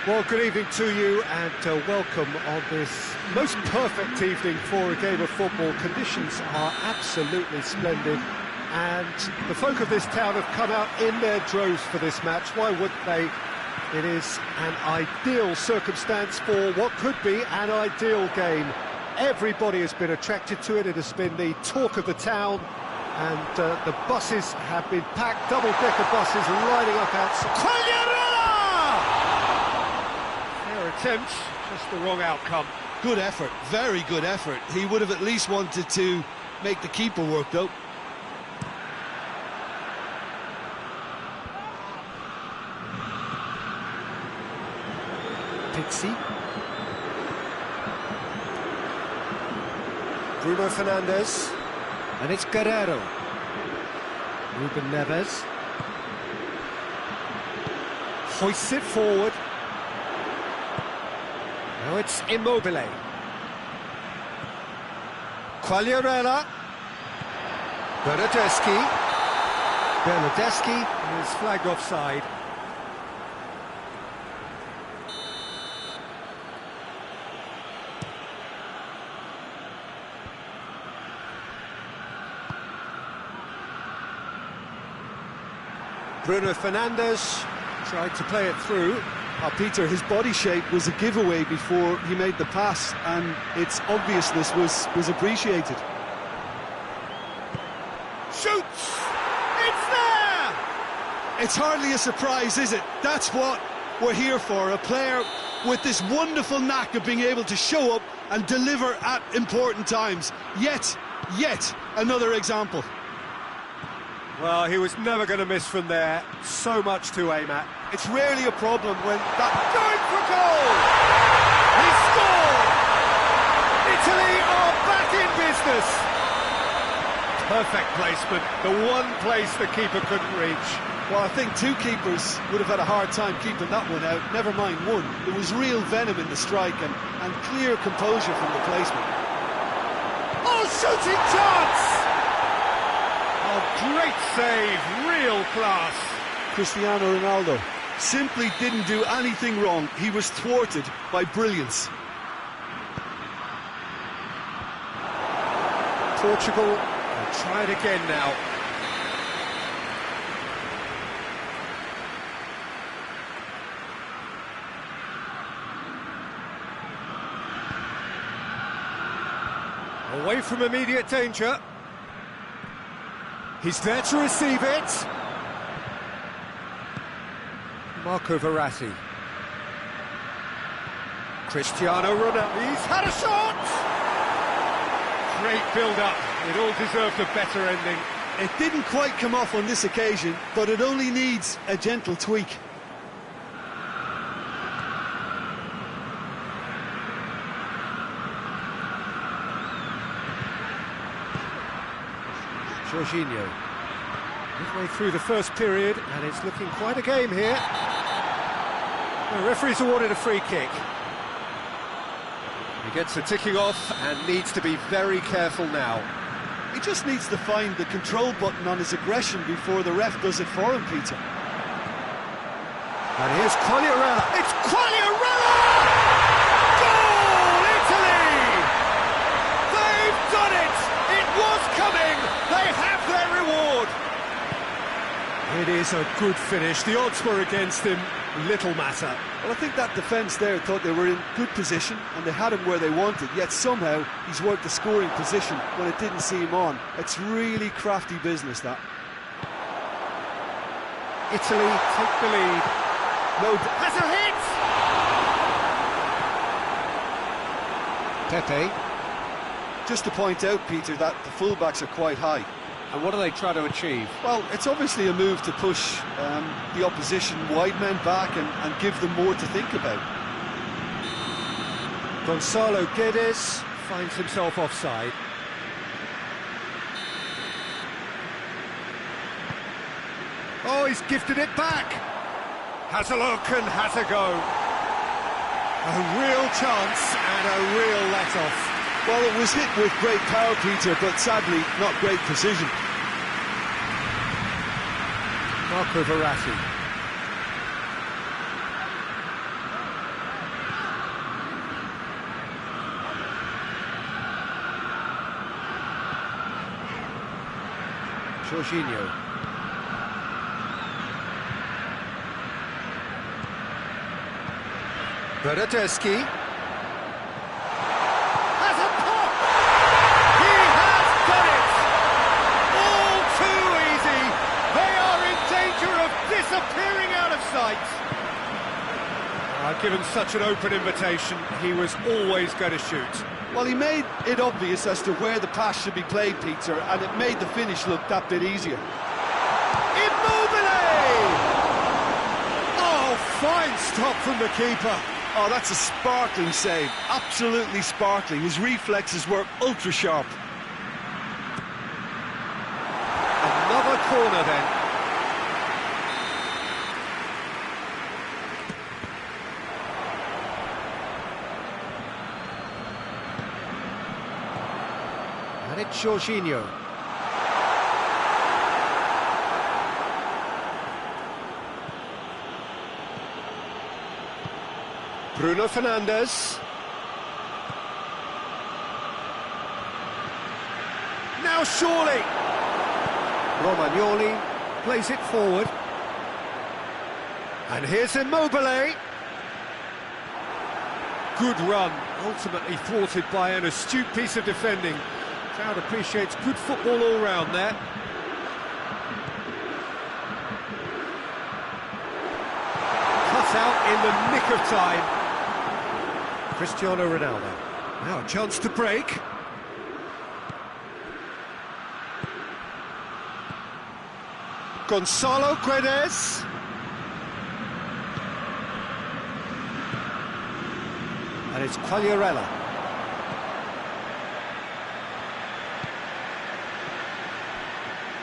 Well, good evening to you and welcome on this most perfect evening for a game of football. Conditions are absolutely splendid and the folk of this town have come out in their droves for this match. Why wouldn't they? It is an ideal circumstance for what could be an ideal game. Everybody has been attracted to it. It has been the talk of the town and the buses have been packed, double-decker buses lining up outside. Attempt, just the wrong outcome. Good effort, very good effort. He would have at least wanted to make the keeper work, though. Pixie. Bruno Fernandes. And it's Guerrero. Ruben Neves. Hoists it forward. Now it's Immobile. Quagliarella. Bernardeschi is flagged offside. Bruno Fernandes tried to play it through. Peter, his body shape was a giveaway before he made the pass, and its obviousness was appreciated. Shoots! It's there! It's hardly a surprise, is it? That's what we're here for, a player with this wonderful knack of being able to show up and deliver at important times. Yet another example. Well, he was never going to miss from there. So much to aim at. It's rarely a problem when that... Going for goal! He scored! Italy are back in business! Perfect placement, the one place the keeper couldn't reach. Well, I think two keepers would have had a hard time keeping that one out, never mind one. There was real venom in the strike and clear composure from the placement. Oh, shooting chance! Oh, great save, real class. Cristiano Ronaldo simply didn't do anything wrong. He was thwarted by brilliance. Portugal will try it again now. Away from immediate danger. He's there to receive it. Marco Verratti. Cristiano Ronaldo. He's had a shot! Great build-up. It all deserved a better ending. It didn't quite come off on this occasion, but it only needs a gentle tweak. Jorginho. Midway through the first period, and it's looking quite a game here. The referee's awarded a free kick. He gets the ticking off and needs to be very careful now. He just needs to find the control button on his aggression before the ref does it for him, Peter. And here's Quagliarella. It's Quagliarella! Goal, Italy! They've done it! It was coming! They have their reward! It is a good finish. The odds were against him. Little matter. Well, I think that defence there thought they were in good position and they had him where they wanted, yet somehow he's worked the scoring position when it didn't see him on. It's really crafty business, that. Italy take the lead. No, has a hit! Pepe. Just to point out, Peter, that the fullbacks are quite high. And what do they try to achieve? Well, it's obviously a move to push the opposition wide men back and give them more to think about. Gonzalo Guedes finds himself offside. Oh, he's gifted it back. Has a look and has a go. A real chance and a real let-off. Well, it was hit with great power, Peter, but sadly not great precision. Marco Verratti. Jorginho. Bernardeschi. Has a pop! He has done it! All too easy! They are in danger of disappearing out of sight! Given such an open invitation, he was always going to shoot. Well, he made it obvious as to where the pass should be played, Peter, and it made the finish look that bit easier. Immobile! Oh, fine stop from the keeper. Oh, that's a sparkling save. Absolutely sparkling. His reflexes were ultra-sharp. Another corner then. And it's Jorginho. Bruno Fernandes. Now surely. Romagnoli plays it forward. And here's Immobile. Good run, ultimately thwarted by an astute piece of defending. Crowd appreciates good football all round there. Cut out in the nick of time. Cristiano Ronaldo. Now a chance to break. Gonzalo Guedes. And it's Quagliarella.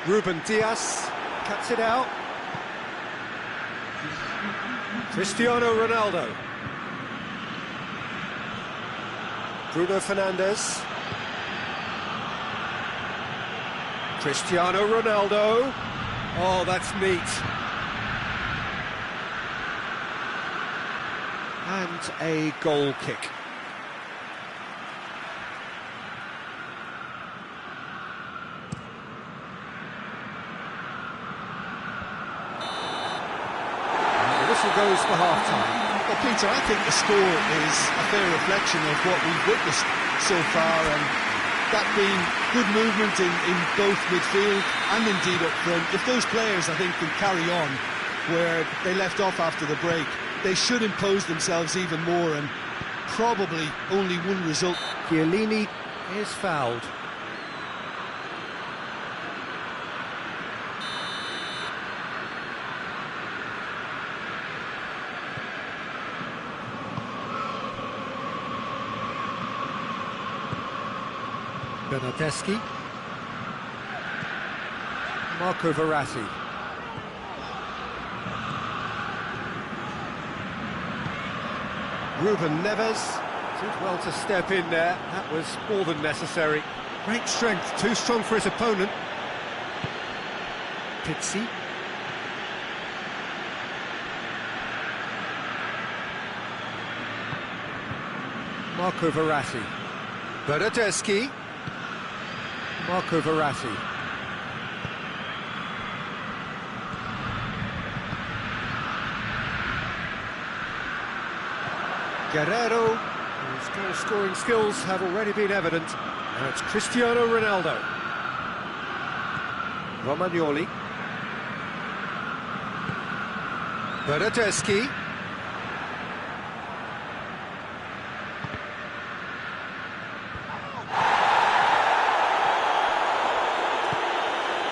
Ruben Dias cuts it out. Cristiano Ronaldo. Bruno Fernandes. Cristiano Ronaldo. Oh, that's neat. And a goal kick. And the whistle goes for half-time. Well, Peter, I think the score is a fair reflection of what we've witnessed so far, and that being good movement in both midfield and indeed up front. If those players, I think, can carry on where they left off after the break, they should impose themselves even more, and probably only one result. Chiellini is fouled. Bernardeschi. Marco Verratti. Ruben Neves did well to step in there. That was more than necessary. Great strength, too strong for his opponent. Pizzi. Marco Verratti. Bernardeschi. Marco Verratti. Guerrero, whose goal-scoring skills have already been evident. Now it's Cristiano Ronaldo. Romagnoli. Bernardeschi.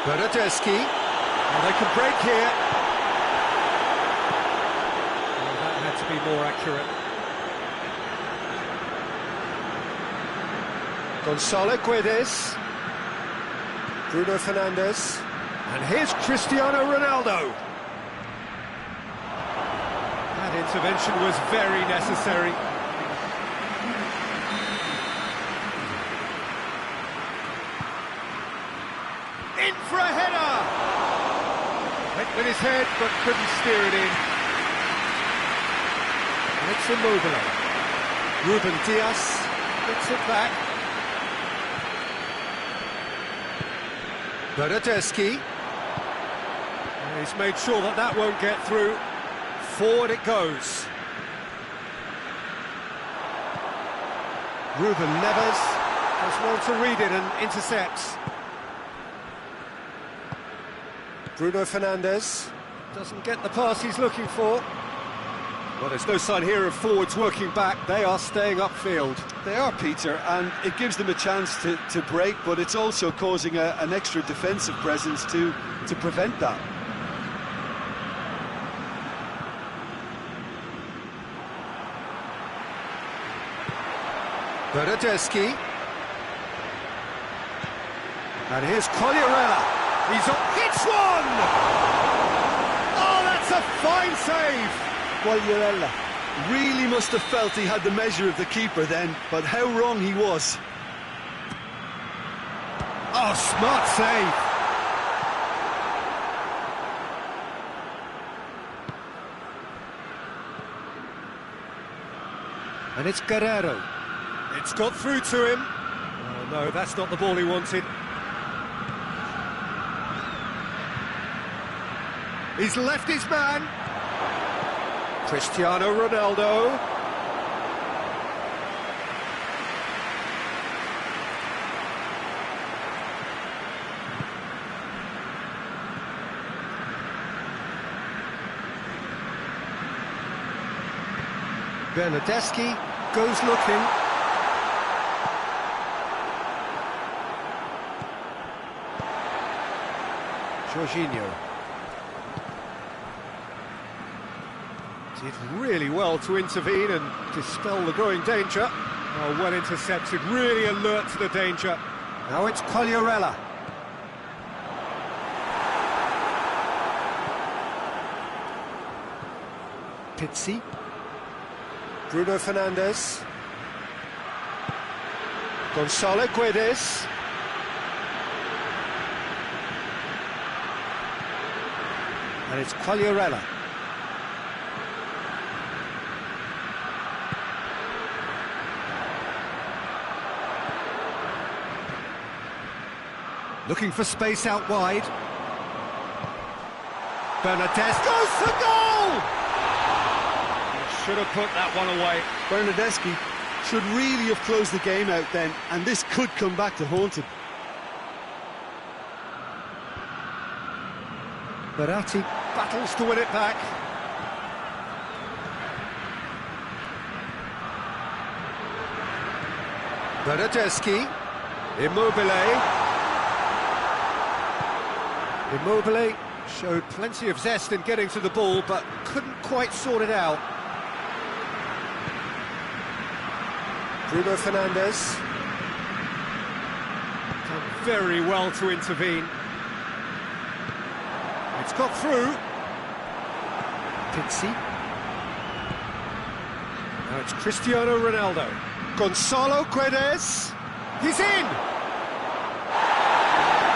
Bernardeschi. Well, they can break here. Well, that had to be more accurate. Gonzalo Guedes. Bruno Fernandes. And here's Cristiano Ronaldo. That intervention was very necessary. In for a header! Went with his head, but couldn't steer it in. And it's Immobile. Ruben Dias gets it back. Bernardeschi. He's made sure that that won't get through. Forward it goes. Ruben Neves does well to read it and intercepts. Bruno Fernandes doesn't get the pass he's looking for. Well, there's no sign here of forwards working back. They are staying upfield. They are, Peter, and it gives them a chance to break, but it's also causing an extra defensive presence to prevent that. Bernardeschi. And here's Colliarella. He's hits one! Oh, that's a fine save! Colliarella really must have felt he had the measure of the keeper then, but how wrong he was. Oh, smart save! And it's Guerrero. It's got through to him. Oh no, that's not the ball he wanted. He's left his man. Cristiano Ronaldo. Bernardeschi goes looking. Jorginho. Did really well to intervene and dispel the growing danger. Oh, well intercepted, really alert to the danger. Now it's Colliarella. Pizzi. Bruno Fernandes. Gonzalo Guedes. And it's Colliarella. Looking for space out wide. Bernardeschi goes for goal! Should have put that one away. Bernardeschi should really have closed the game out then, and this could come back to haunt him. Verratti battles to win it back. Bernardeschi. Immobile. Immobile showed plenty of zest in getting to the ball, but couldn't quite sort it out. Bruno Fernandes. Done very well to intervene. It's got through. Pizzi. Now it's Cristiano Ronaldo. Gonzalo Guedes. He's in!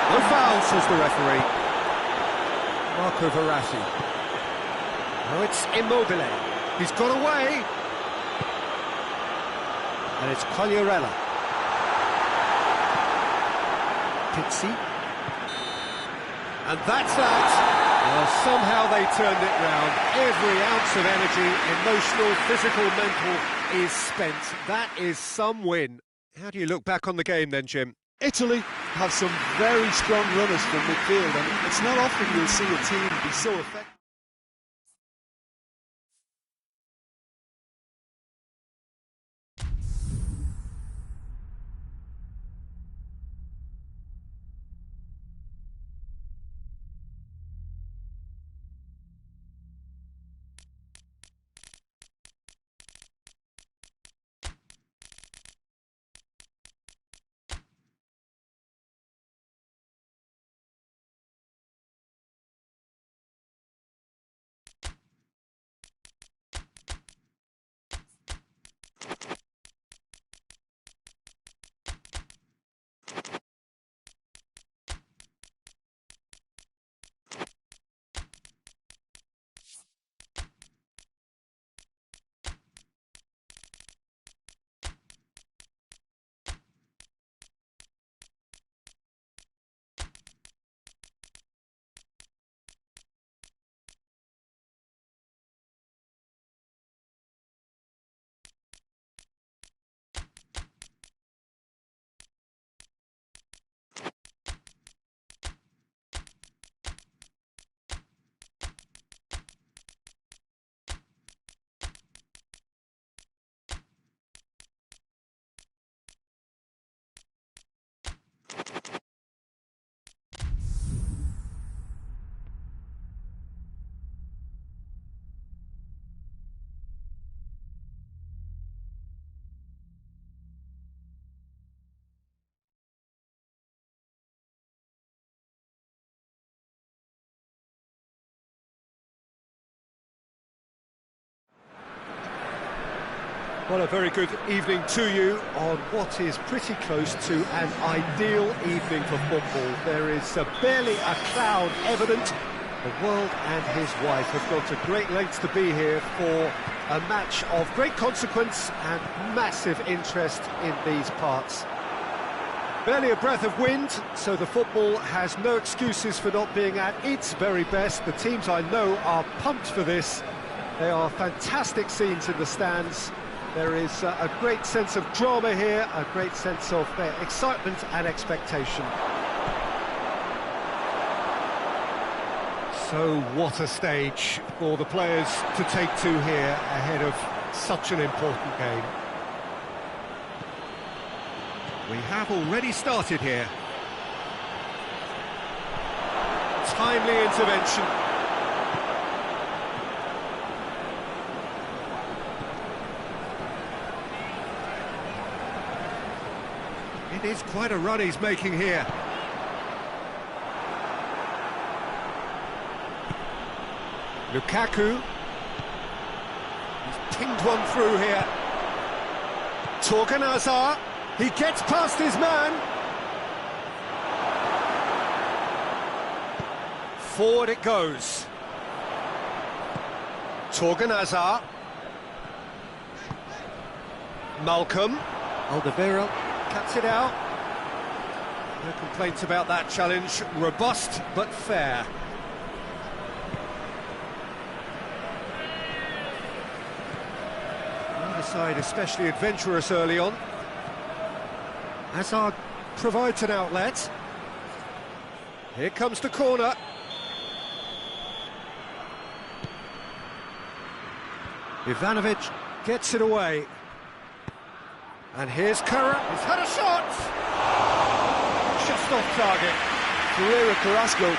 No foul, says the referee. Marco Verratti. Now it's Immobile. He's got away. And it's Colliarella. Pizzi. And that's that. Well, somehow they turned it round. Every ounce of energy, emotional, physical, mental, is spent. That is some win. How do you look back on the game then, Jim? Italy have some very strong runners from midfield, and it's not often you'll see a team be so effective. Well, a very good evening to you on what is pretty close to an ideal evening for football. There is barely a cloud evident. The world and his wife have gone to great lengths to be here for a match of great consequence and massive interest in these parts. Barely a breath of wind, so the football has no excuses for not being at its very best. The teams I know are pumped for this. They are fantastic scenes in the stands. There is a great sense of drama here, a great sense of excitement and expectation. So what a stage for the players to take to here ahead of such an important game. We have already started here. Timely intervention. It is quite a run he's making here. Lukaku. He's pinged one through here. Torgan Hazard. He gets past his man. Forward it goes. Torgan Hazard. Malcolm. Alderweireld cuts it out. No complaints about that challenge. Robust but fair. Neither side especially adventurous early on. Hazard provides an outlet. Here comes the corner. Ivanovic gets it away. And here's Curran. He's had a shot! Just off target. Ferreira Carrasco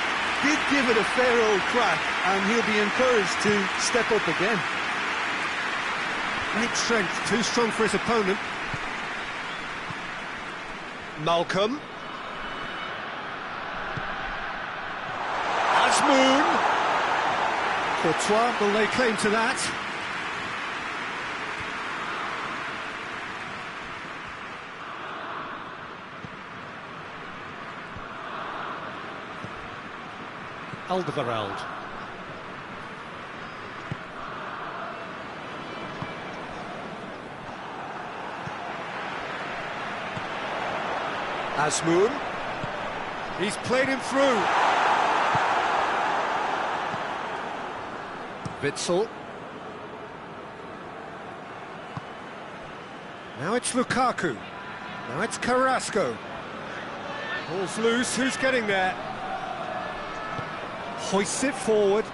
did give it a fair old crack, and he'll be encouraged to step up again. Great strength, too strong for his opponent. Malcolm. Azmoun. Courtois will lay claim to that. Alderweireld. Azmoun. He's played him through. Witsel. Now it's Lukaku. Now it's Carrasco. Ball's loose, who's getting there? Hoists it forward.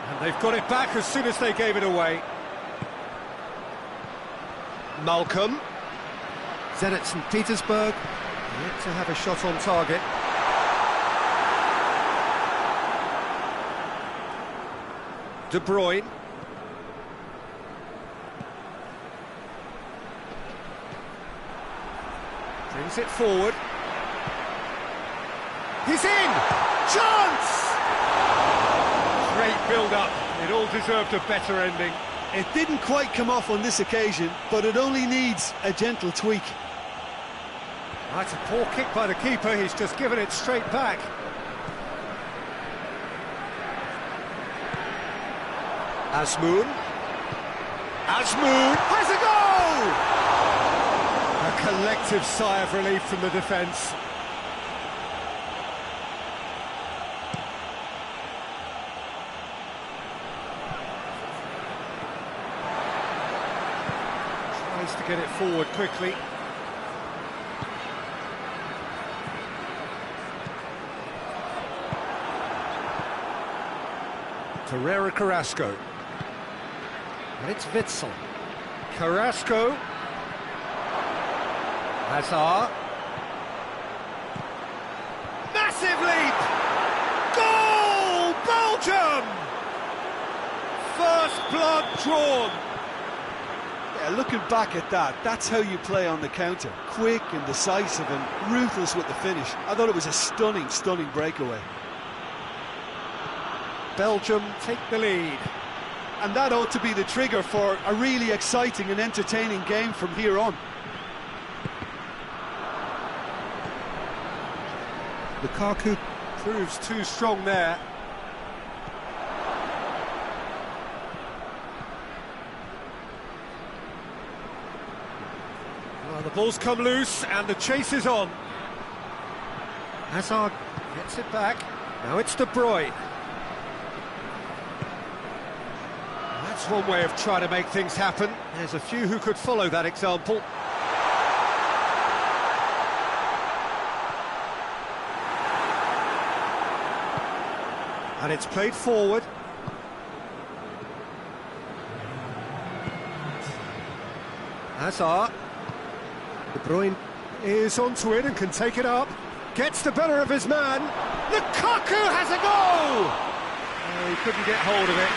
And they've got it back as soon as they gave it away. Malcolm. Zenit St. Petersburg. Yet to have a shot on target. De Bruyne. Brings it forward. He's in! Chance! Great build-up. It all deserved a better ending. It didn't quite come off on this occasion, but it only needs a gentle tweak. That's a poor kick by the keeper. He's just given it straight back. Azmoun. Azmoun has a goal! A collective sigh of relief from the defence. Tries to get it forward quickly. Ferreira Carrasco. And it's Witsel. Carrasco. Hazard. Massive leap! Goal! Belgium! First blood drawn. Yeah, looking back at that, that's how you play on the counter. Quick and decisive and ruthless with the finish. I thought it was a stunning, stunning breakaway. Belgium take the lead. And that ought to be the trigger for a really exciting and entertaining game from here on. Lukaku proves too strong there. Well, the ball's come loose and the chase is on. Hazard gets it back. Now it's De Bruyne. That's one way of trying to make things happen. There's a few who could follow that example. And it's played forward. Hazard. De Bruyne is onto it and can take it up. Gets the better of his man. Lukaku has a goal! Oh, he couldn't get hold of it.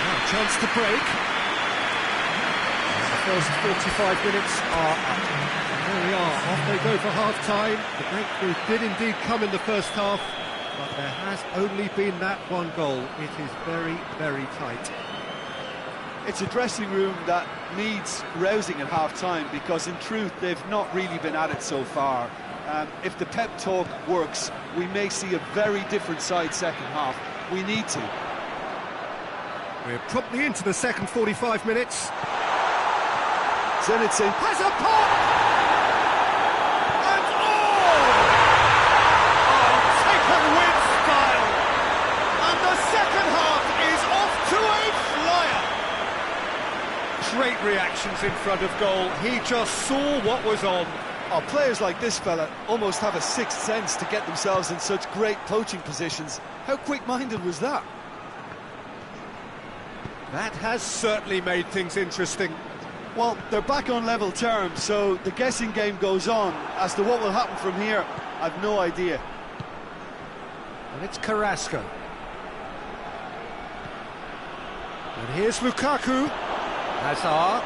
Now, chance to break. The first 45 minutes are up. And there we are, off they go for half-time. The breakthrough did indeed come in the first half, but there has only been that one goal. It is very, very tight. It's a dressing room that needs rousing at half-time because, in truth, they've not really been at it so far. If the pep talk works, we may see a very different side second half. We need to. We're promptly into the second 45 minutes. Zenit has a pop! And taken with style! And the second half is off to a flyer! Great reactions in front of goal. He just saw what was on. Oh, players like this fella almost have a sixth sense to get themselves in such great poaching positions. How quick-minded was that? That has certainly made things interesting. Well, they're back on level terms, so the guessing game goes on. As to what will happen from here, I've no idea. And it's Carrasco. And here's Lukaku. Hazard.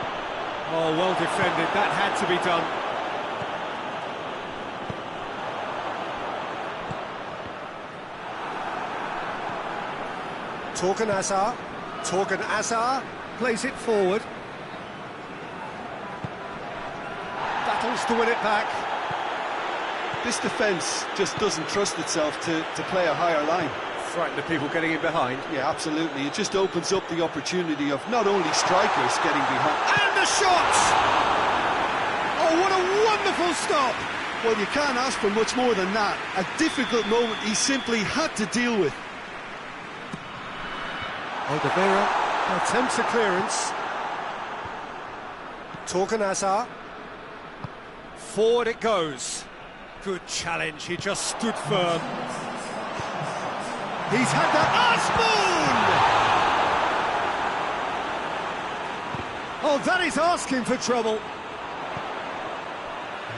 Oh, well defended. That had to be done. Torgan Hazard plays it forward. Battles to win it back. This defence just doesn't trust itself to play a higher line. Frightened of people getting in behind. Yeah, absolutely. It just opens up the opportunity of not only strikers getting behind. And the shot! Oh, what a wonderful stop! Well, you can't ask for much more than that. A difficult moment he simply had to deal with. Oliveira attempts a clearance. Torgan Hazard. Forward it goes. Good challenge, he just stood firm. He's had that. Spoon! Oh, that is asking for trouble.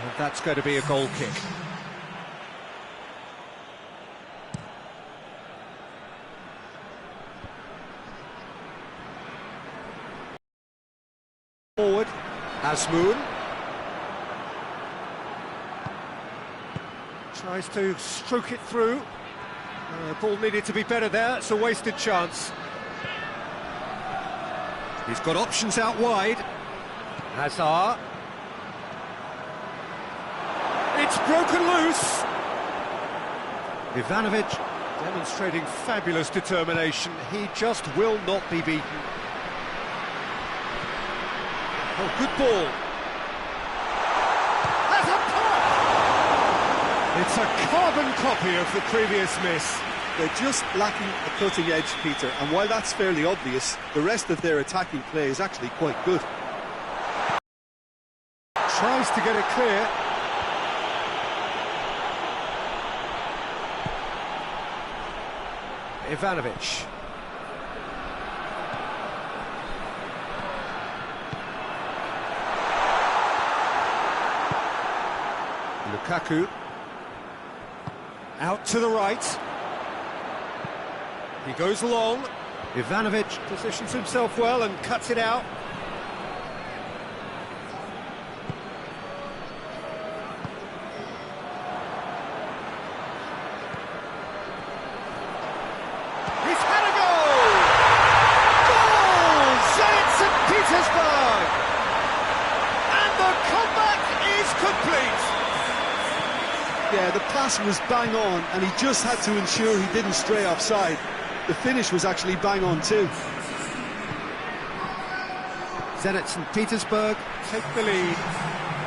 And that's going to be a goal kick. Forward, Asmoon tries to stroke it through. Ball needed to be better there, it's a wasted chance. He's got options out wide. Hazard. It's broken loose. Ivanovic demonstrating fabulous determination. He just will not be beaten. Oh, good ball. That's a pop! It's a carbon copy of the previous miss. They're just lacking a cutting edge, Peter, and while that's fairly obvious, the rest of their attacking play is actually quite good. Tries to get it clear. Ivanovic. Lukaku. Out to the right. He goes long. Ivanovic positions himself well and cuts it out. He's had a goal! Goal! Zenit St. Petersburg! And the comeback is complete! Yeah, the pass was bang on, and he just had to ensure he didn't stray offside. The finish was actually bang on too. Zenit St. Petersburg take the lead.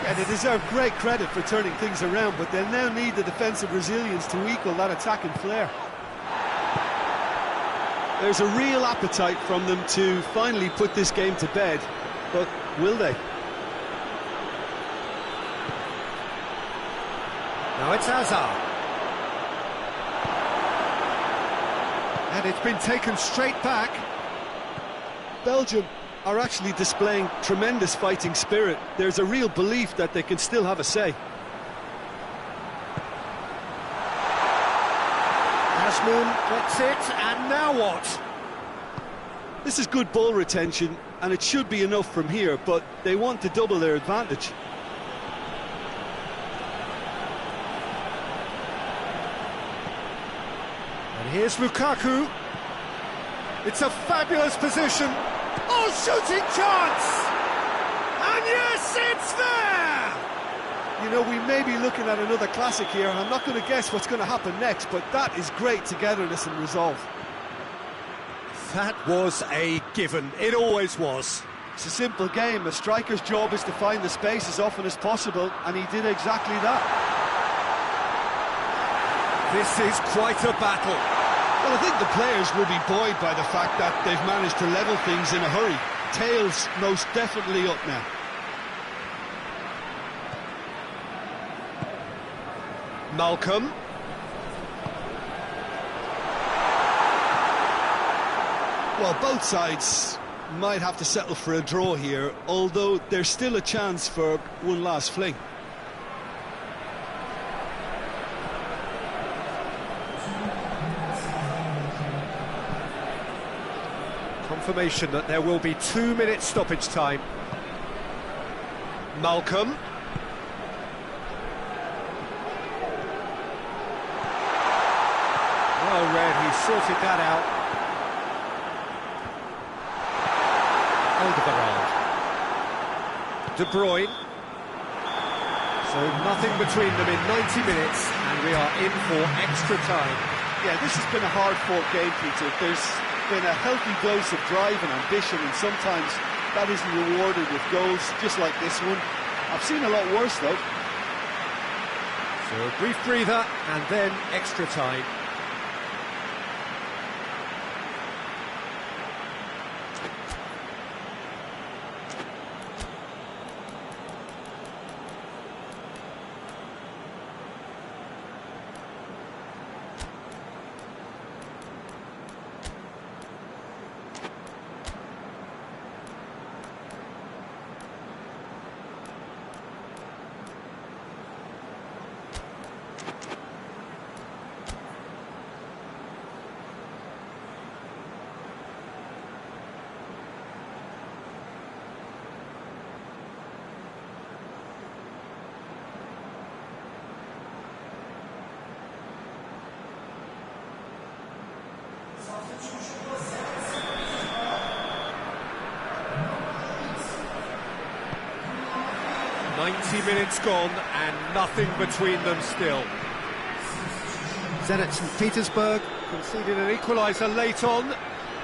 Yeah, they deserve great credit for turning things around, but they'll now need the defensive resilience to equal that attacking flair. There's a real appetite from them to finally put this game to bed, but will they? Now it's Hazard. And it's been taken straight back. Belgium are actually displaying tremendous fighting spirit. There's a real belief that they can still have a say. Asmoon gets it, and now what? This is good ball retention, and it should be enough from here, but they want to double their advantage. And here's Lukaku. It's a fabulous position. Oh, shooting chance! And yes, it's there! You know, we may be looking at another classic here, and I'm not going to guess what's going to happen next, but that is great togetherness and resolve. That was a given. It always was. It's a simple game. A striker's job is to find the space as often as possible, and he did exactly that. This is quite a battle. Well, I think the players will be buoyed by the fact that they've managed to level things in a hurry. Tails most definitely up now. Malcolm. Well, both sides might have to settle for a draw here, although there's still a chance for one last fling. Confirmation that there will be 2 minutes stoppage time. Malcolm. Well read, he sorted that out. Alderweireld. De Bruyne. So nothing between them in 90 minutes, and we are in for extra time. Yeah, this has been a hard-fought game, Peter. There's been a healthy dose of drive and ambition, and sometimes that isn't rewarded with goals, just like this one. I've seen a lot worse, though. So a brief breather, and then extra time. Minutes gone and nothing between them still. Zenit St. Petersburg conceded an equaliser late on.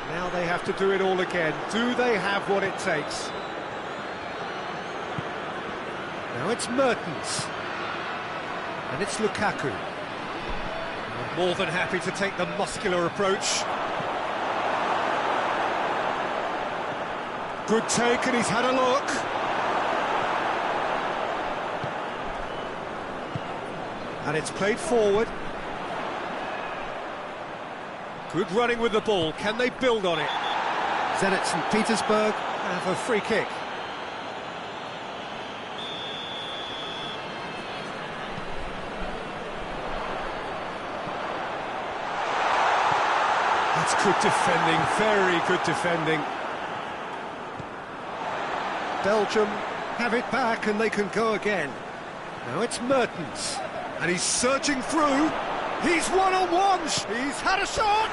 Now they have to do it all again. Do they have what it takes? Now it's Mertens. And it's Lukaku. I'm more than happy to take the muscular approach. Good take, and he's had a look. And it's played forward. Good running with the ball. Can they build on it? Zenit St. Petersburg have a free kick. Good defending, very good defending. Belgium have it back and they can go again. Now it's Mertens, and he's surging through. He's one-on-one. He's had a shot.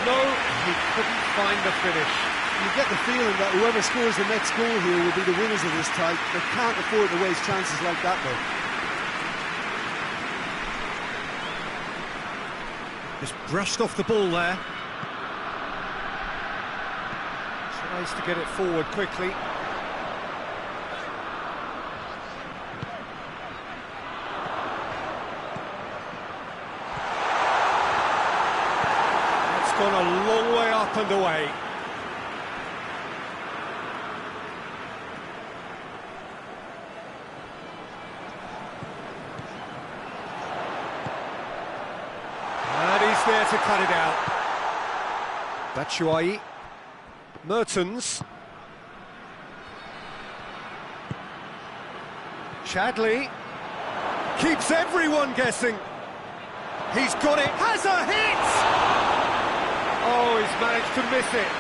No, he couldn't find the finish. You get the feeling that whoever scores the next goal here will be the winners of this tie. They can't afford to waste chances like that, though. Just brushed off the ball there. Tries to get it forward quickly. It's gone a long way up and away. And he's there to cut it out. Batshuayi. Mertens. Chadley. Keeps everyone guessing. He's got it. Has a hit! Oh, he's managed to miss it.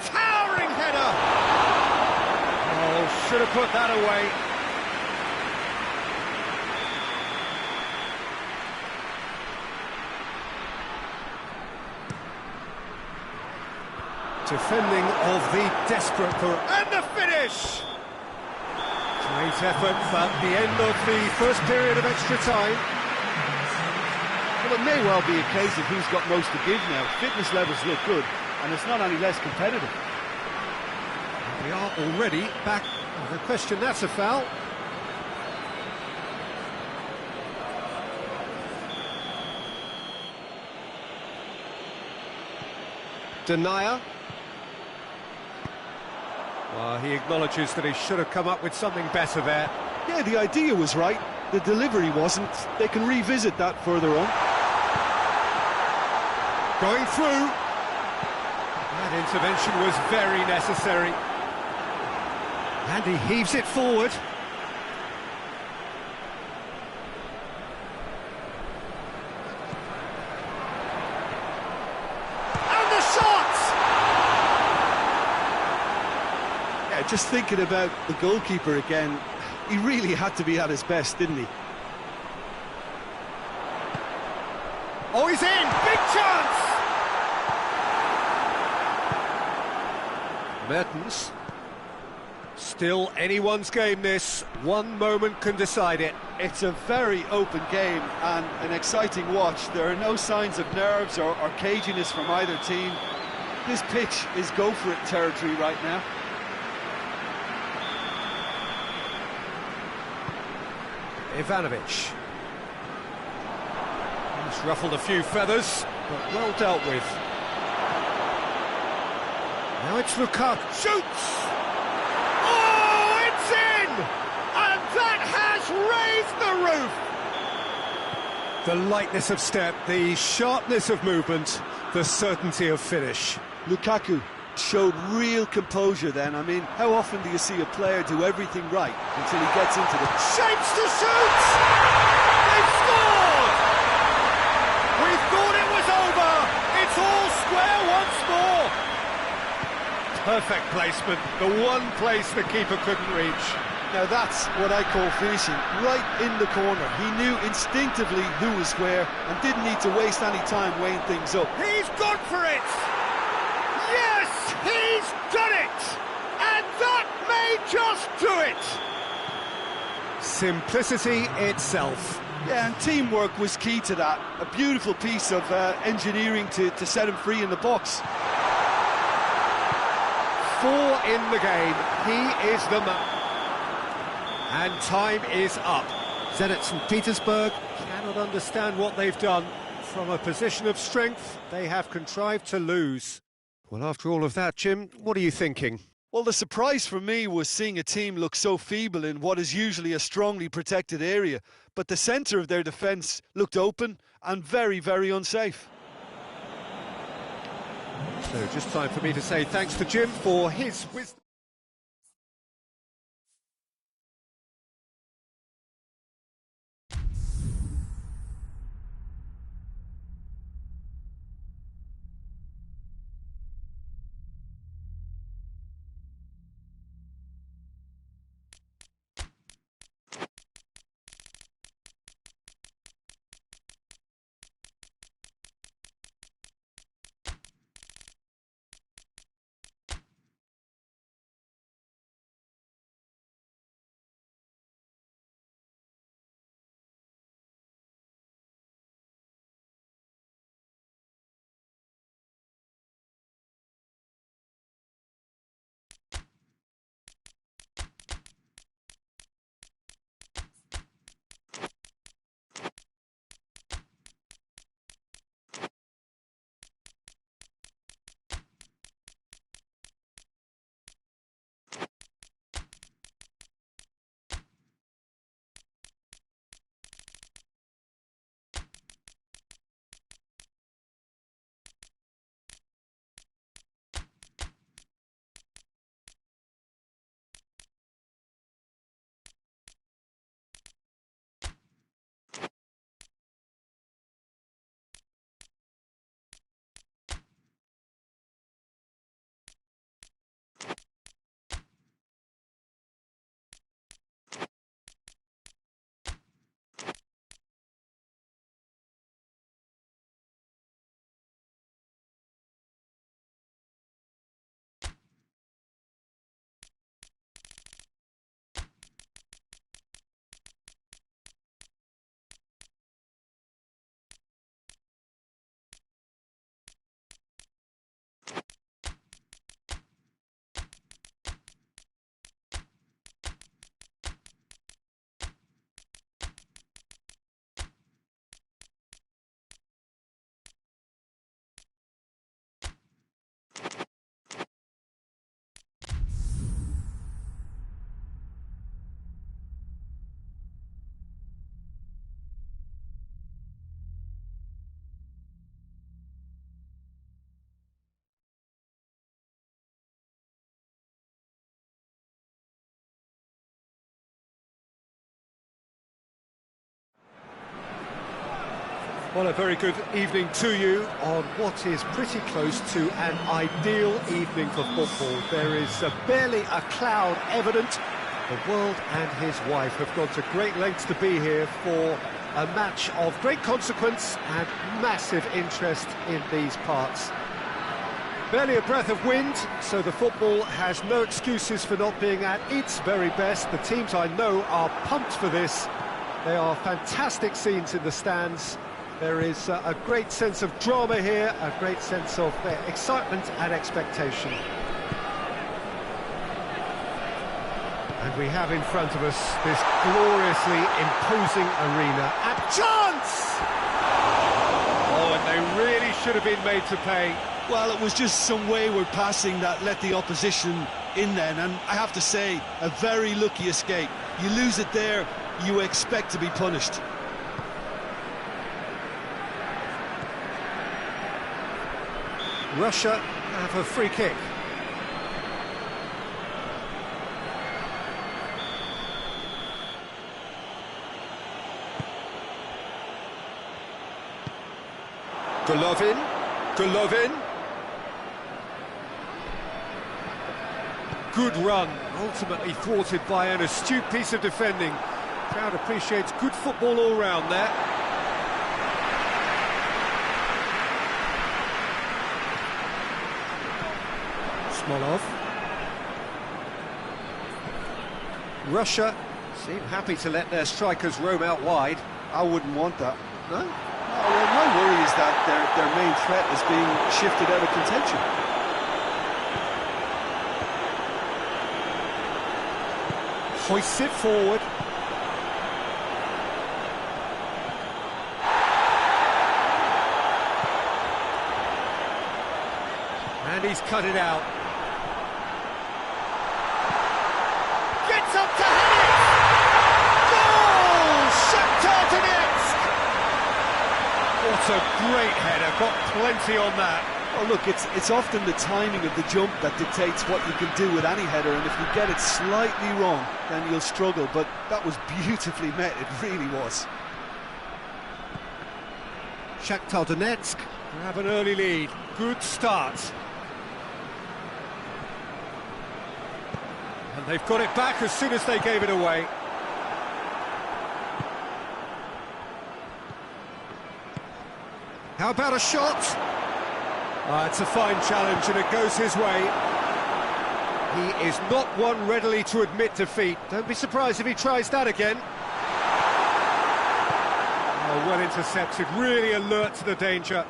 Towering header! Oh, should have put that away. Defending of the desperate and the finish! Great effort, but the end of the first period of extra time. Well, it may well be a case of who's got most to give now. Fitness levels look good, and it's not any less competitive. We are already back. The question, that's a foul. Denier. Well, he acknowledges that he should have come up with something better there. Yeah, the idea was right. The delivery wasn't. They can revisit that further on. Going through. That intervention was very necessary. And he heaves it forward. And the shot! Yeah, just thinking about the goalkeeper again, he really had to be at his best, didn't he? Oh, he's in! Big chance! Mertens. Still anyone's game, this. One moment can decide it. It's a very open game and an exciting watch. There are no signs of nerves or caginess from either team. This pitch is go-for-it territory right now. Ivanovic. He's ruffled a few feathers, but well dealt with. Now it's Lukaku. Shoots! Oh, it's in! And that has raised the roof! The lightness of step, the sharpness of movement, the certainty of finish. Lukaku showed real composure then. I mean, how often do you see a player do everything right until he gets into the... Shapes to shoot! They've scored! We thought it was over! It's all square once more! Perfect placement, the one place the keeper couldn't reach. Now that's what I call finishing, right in the corner. He knew instinctively who was where and didn't need to waste any time weighing things up. He's gone for it! Yes, he's done it! And that may just do it! Simplicity itself. Yeah, and teamwork was key to that. A beautiful piece of engineering to set him free in the box. 4 in the game. He is the man. And time is up. Zenit St. Petersburg cannot understand what they've done. From a position of strength, they have contrived to lose. Well, after all of that, Jim, what are you thinking? Well, the surprise for me was seeing a team look so feeble in what is usually a strongly protected area. But the centre of their defence looked open and very, very unsafe. So just time for me to say thanks to Jim for his wisdom. Well, a very good evening to you on what is pretty close to an ideal evening for football. There is barely a cloud evident. The world and his wife have gone to great lengths to be here for a match of great consequence and massive interest in these parts. Barely a breath of wind, so the football has no excuses for not being at its very best. The teams I know are pumped for this. They are fantastic scenes in the stands. There is a great sense of drama here, a great sense of excitement and expectation. And we have in front of us this gloriously imposing arena. And chance! Oh, and they really should have been made to pay. Well, it was just some wayward passing that let the opposition in then, and I have to say, a very lucky escape. You lose it there, you expect to be punished. Russia have a free kick. Golovin. Good run, ultimately thwarted by an astute piece of defending. Crowd appreciates good football all round there. Smolov. Russia seem happy to let their strikers roam out wide. I wouldn't want that. No? Well, my worry is that their main threat is being shifted out of contention. Hoists it forward. And he's cut it out. Gets up to head it! Goal! Shakhtar Donetsk! What a great header, got plenty on that. Well, look, it's often the timing of the jump that dictates what you can do with any header, and if you get it slightly wrong, then you'll struggle, but that was beautifully met, it really was. Shakhtar Donetsk have an early lead, good start. And they've got it back as soon as they gave it away. How about a shot? It's a fine challenge and it goes his way. He is not one readily to admit defeat. Don't be surprised if he tries that again. Oh, well intercepted, really alert to the danger.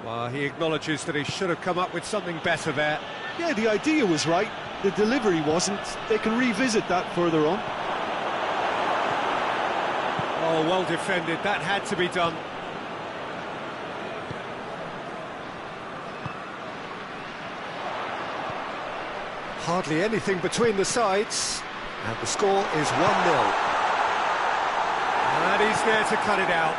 Well, he acknowledges that he should have come up with something better there. Yeah, the idea was right, the delivery wasn't. They can revisit that further on. Oh, well defended, that had to be done. Hardly anything between the sides, and the score is 1-0. And he's there to cut it out.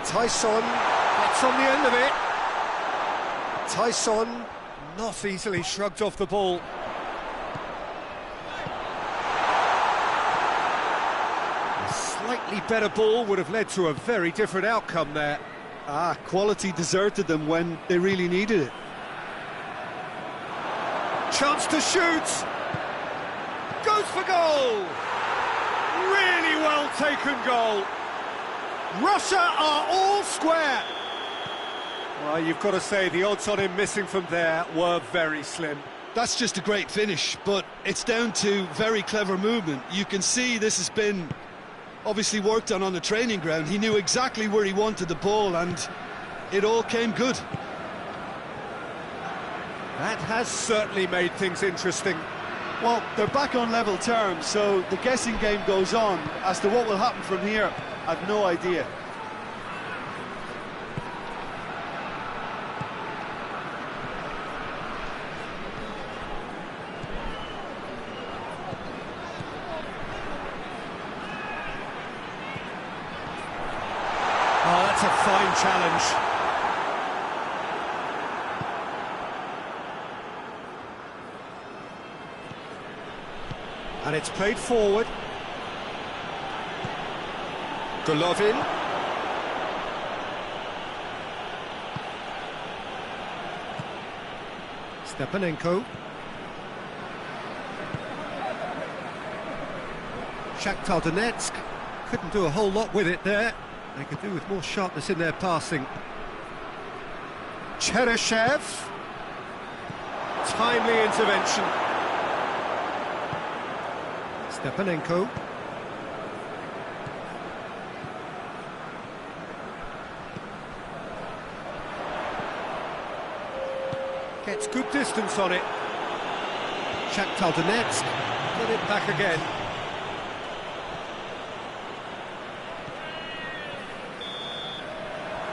Tyson gets on the end of it. Tyson not easily shrugged off the ball. Slightly better ball would have led to a very different outcome there. Quality deserted them when they really needed it. Chance to shoot! Goes for goal! Really well taken goal. Russia are all square. Well, you've got to say the odds on him missing from there were very slim. That's just a great finish, but it's down to very clever movement. You can see this has been obviously worked on the training ground. He knew exactly where he wanted the ball and it all came good. That has certainly made things interesting. Well, they're back on level terms, so the guessing game goes on. As to what will happen from here, I've no idea. Oh, that's a fine challenge. And it's played forward. Golovin. Stepanenko. Shakhtar Donetsk couldn't do a whole lot with it there. They could do with more sharpness in their passing. Cheryshev. Timely intervention. Stepanenko. Gets good distance on it. Shakhtar Donetsk get it back again.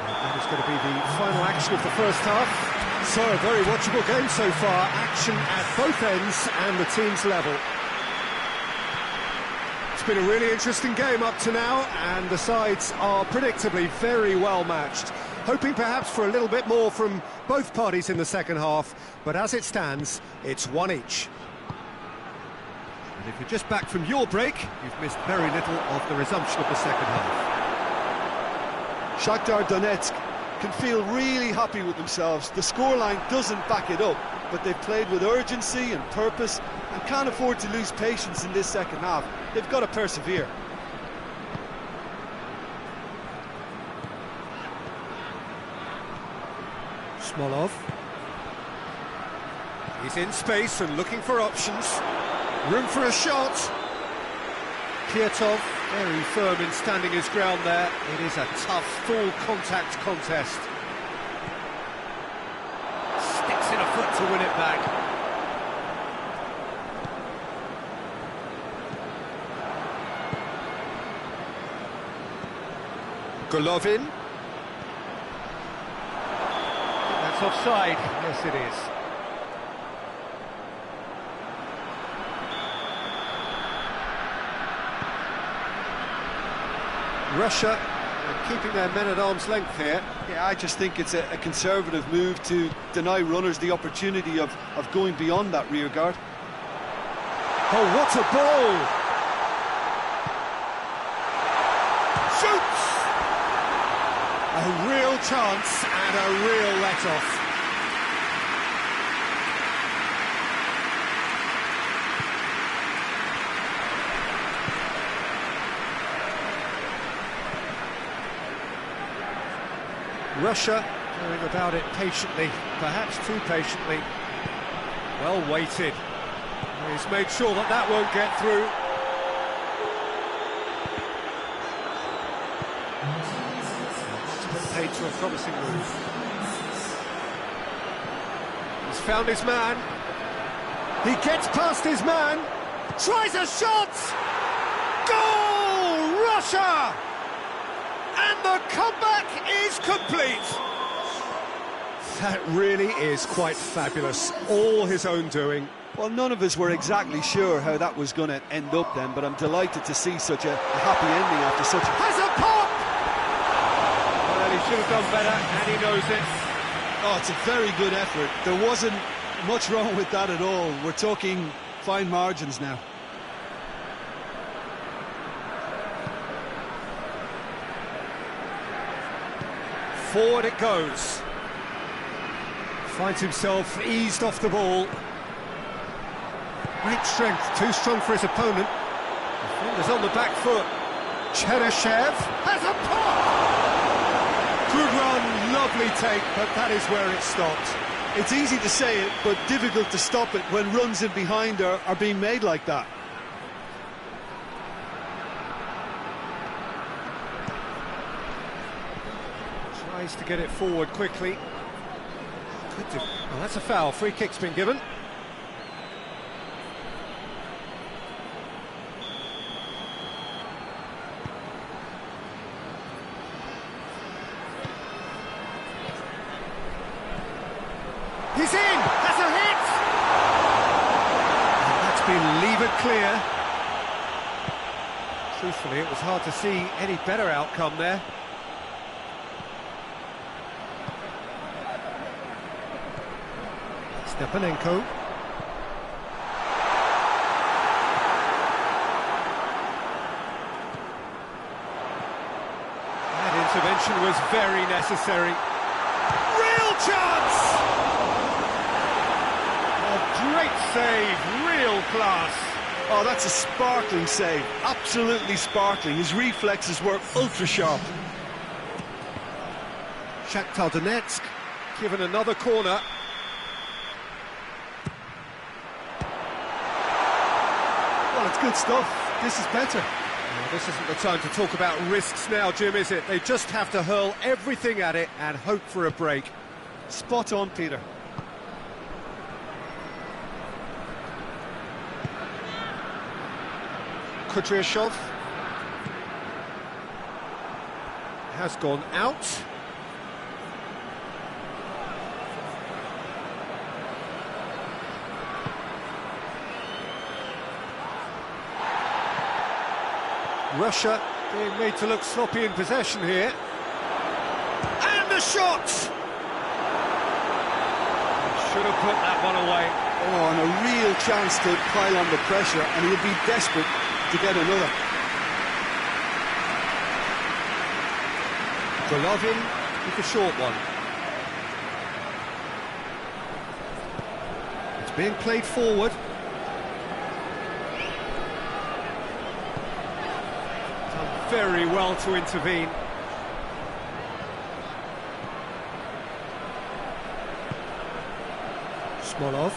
That is going to be the final action of the first half. So, a very watchable game so far. Action at both ends and the team's level. It's been a really interesting game up to now, and the sides are predictably very well matched. Hoping perhaps for a little bit more from both parties in the second half, but as it stands, it's one each. And if you're just back from your break, you've missed very little of the resumption of the second half. Shakhtar Donetsk can feel really happy with themselves. The scoreline doesn't back it up, but they've played with urgency and purpose and can't afford to lose patience in this second half. They've got to persevere. Smolov. He's in space and looking for options. Room for a shot. Pietov, very firm in standing his ground there. It is a tough, full-contact contest. Sticks in a foot to win it back. Golovin. That's offside. Yes, it is. Russia keeping their men at arm's length here. Yeah, I just think it's a conservative move to deny runners the opportunity of going beyond that rear guard. Oh, what a ball! Shoots! A real chance and a real let-off. Russia going about it patiently, perhaps too patiently. Well weighted. He's made sure that that won't get through. It's paid to a promising move. He's found his man. He gets past his man. Tries a shot! Goal! Russia! And the comeback is complete. That really is quite fabulous. All his own doing. Well, none of us were exactly sure how that was going to end up then, but I'm delighted to see such a happy ending after such... Has a pop! Well, he should have done better, and he knows it. Oh, it's a very good effort. There wasn't much wrong with that at all. We're talking fine margins now. Forward it goes. Finds himself eased off the ball. Great strength, too strong for his opponent. Defender's on the back foot. Cheryshev has a pop! Good run, lovely take, but that is where it stopped. It's easy to say it, but difficult to stop it when runs in behind are being made like that. Tries to get it forward quickly. Could do. Oh, that's a foul. Free kick's been given. He's in! That's a hit! And that's been levered clear. Truthfully, it was hard to see any better outcome there. Stepanenko. intervention was very necessary. Real chance! A great save, real class. Oh, that's a sparkling save. Absolutely sparkling. His reflexes were ultra-sharp. Shakhtar Donetsk given another corner. Well, it's good stuff. This is better. Well, this isn't the time to talk about risks now, Jim, is it? They just have to hurl everything at it and hope for a break. Spot on, Peter. Kudryashov has gone out. Russia being made to look sloppy in possession here. And the shot! Should have put that one away. Oh, and a real chance to pile on the pressure, and he'll be desperate to get another. Golovin with the short one. It's being played forward. Done very well to intervene. Smolov.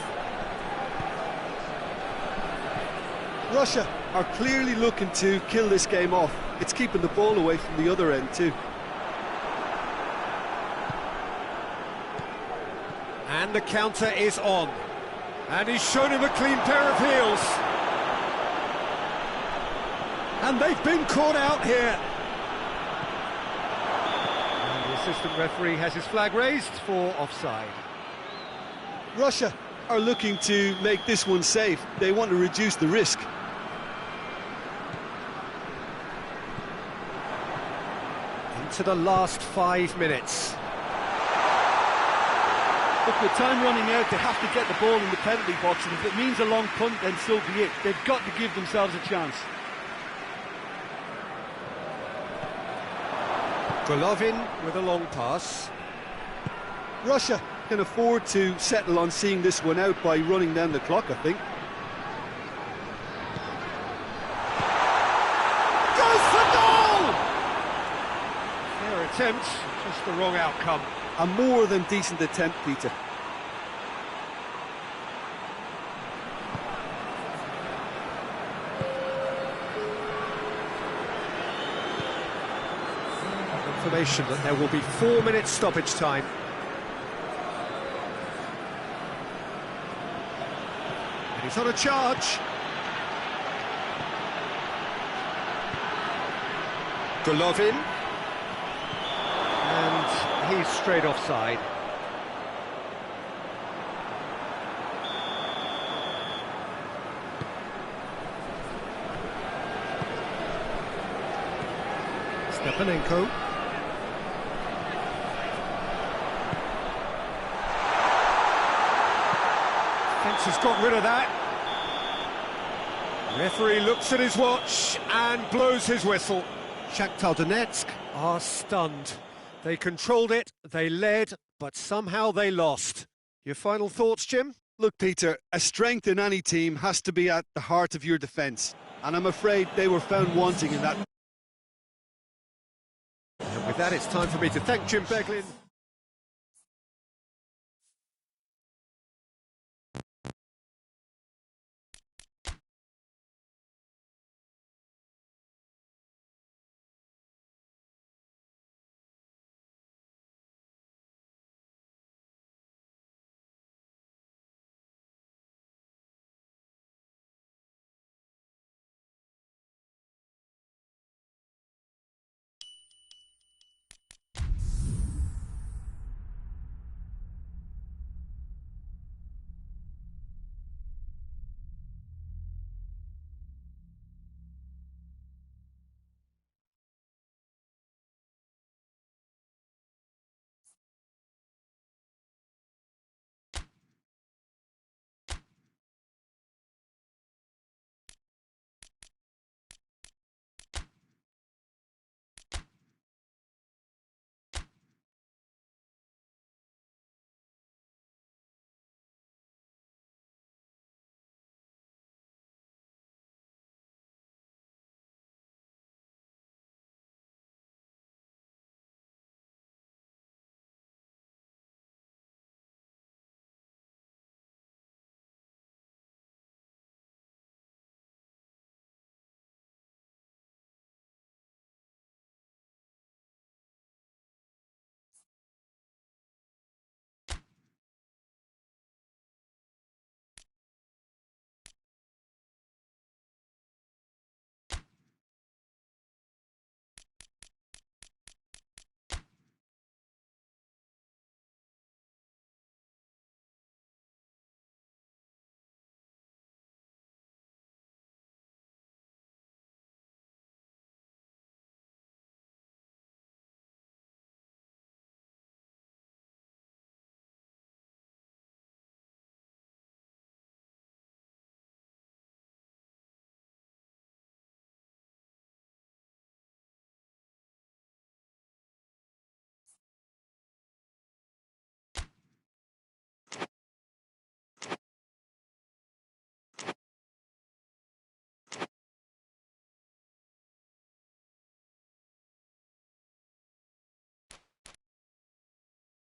Russia are clearly looking to kill this game off. It's keeping the ball away from the other end too. And the counter is on. And he's shown him a clean pair of heels. And they've been caught out here. And the assistant referee has his flag raised for offside. Russia are looking to make this one safe. They want to reduce the risk. Into the last 5 minutes. Look, with time running out, they have to get the ball in the penalty box, and if it means a long punt, then so be it. They've got to give themselves a chance. Golovin with a long pass. Russia can afford to settle on seeing this one out by running down the clock, I think. Goes for goal! Their attempt, just the wrong outcome. A more than decent attempt, Peter. Information that there will be 4 minutes stoppage time. And he's on a charge. Golovin. And he's straight offside. Stepanenko. Fence has got rid of that. Referee looks at his watch and blows his whistle. Shakhtar Donetsk are stunned. They controlled it, they led, but somehow they lost. Your final thoughts, Jim? Look, Peter, a strength in any team has to be at the heart of your defence, and I'm afraid they were found wanting in that. And with that, it's time for me to thank Jim Beglin.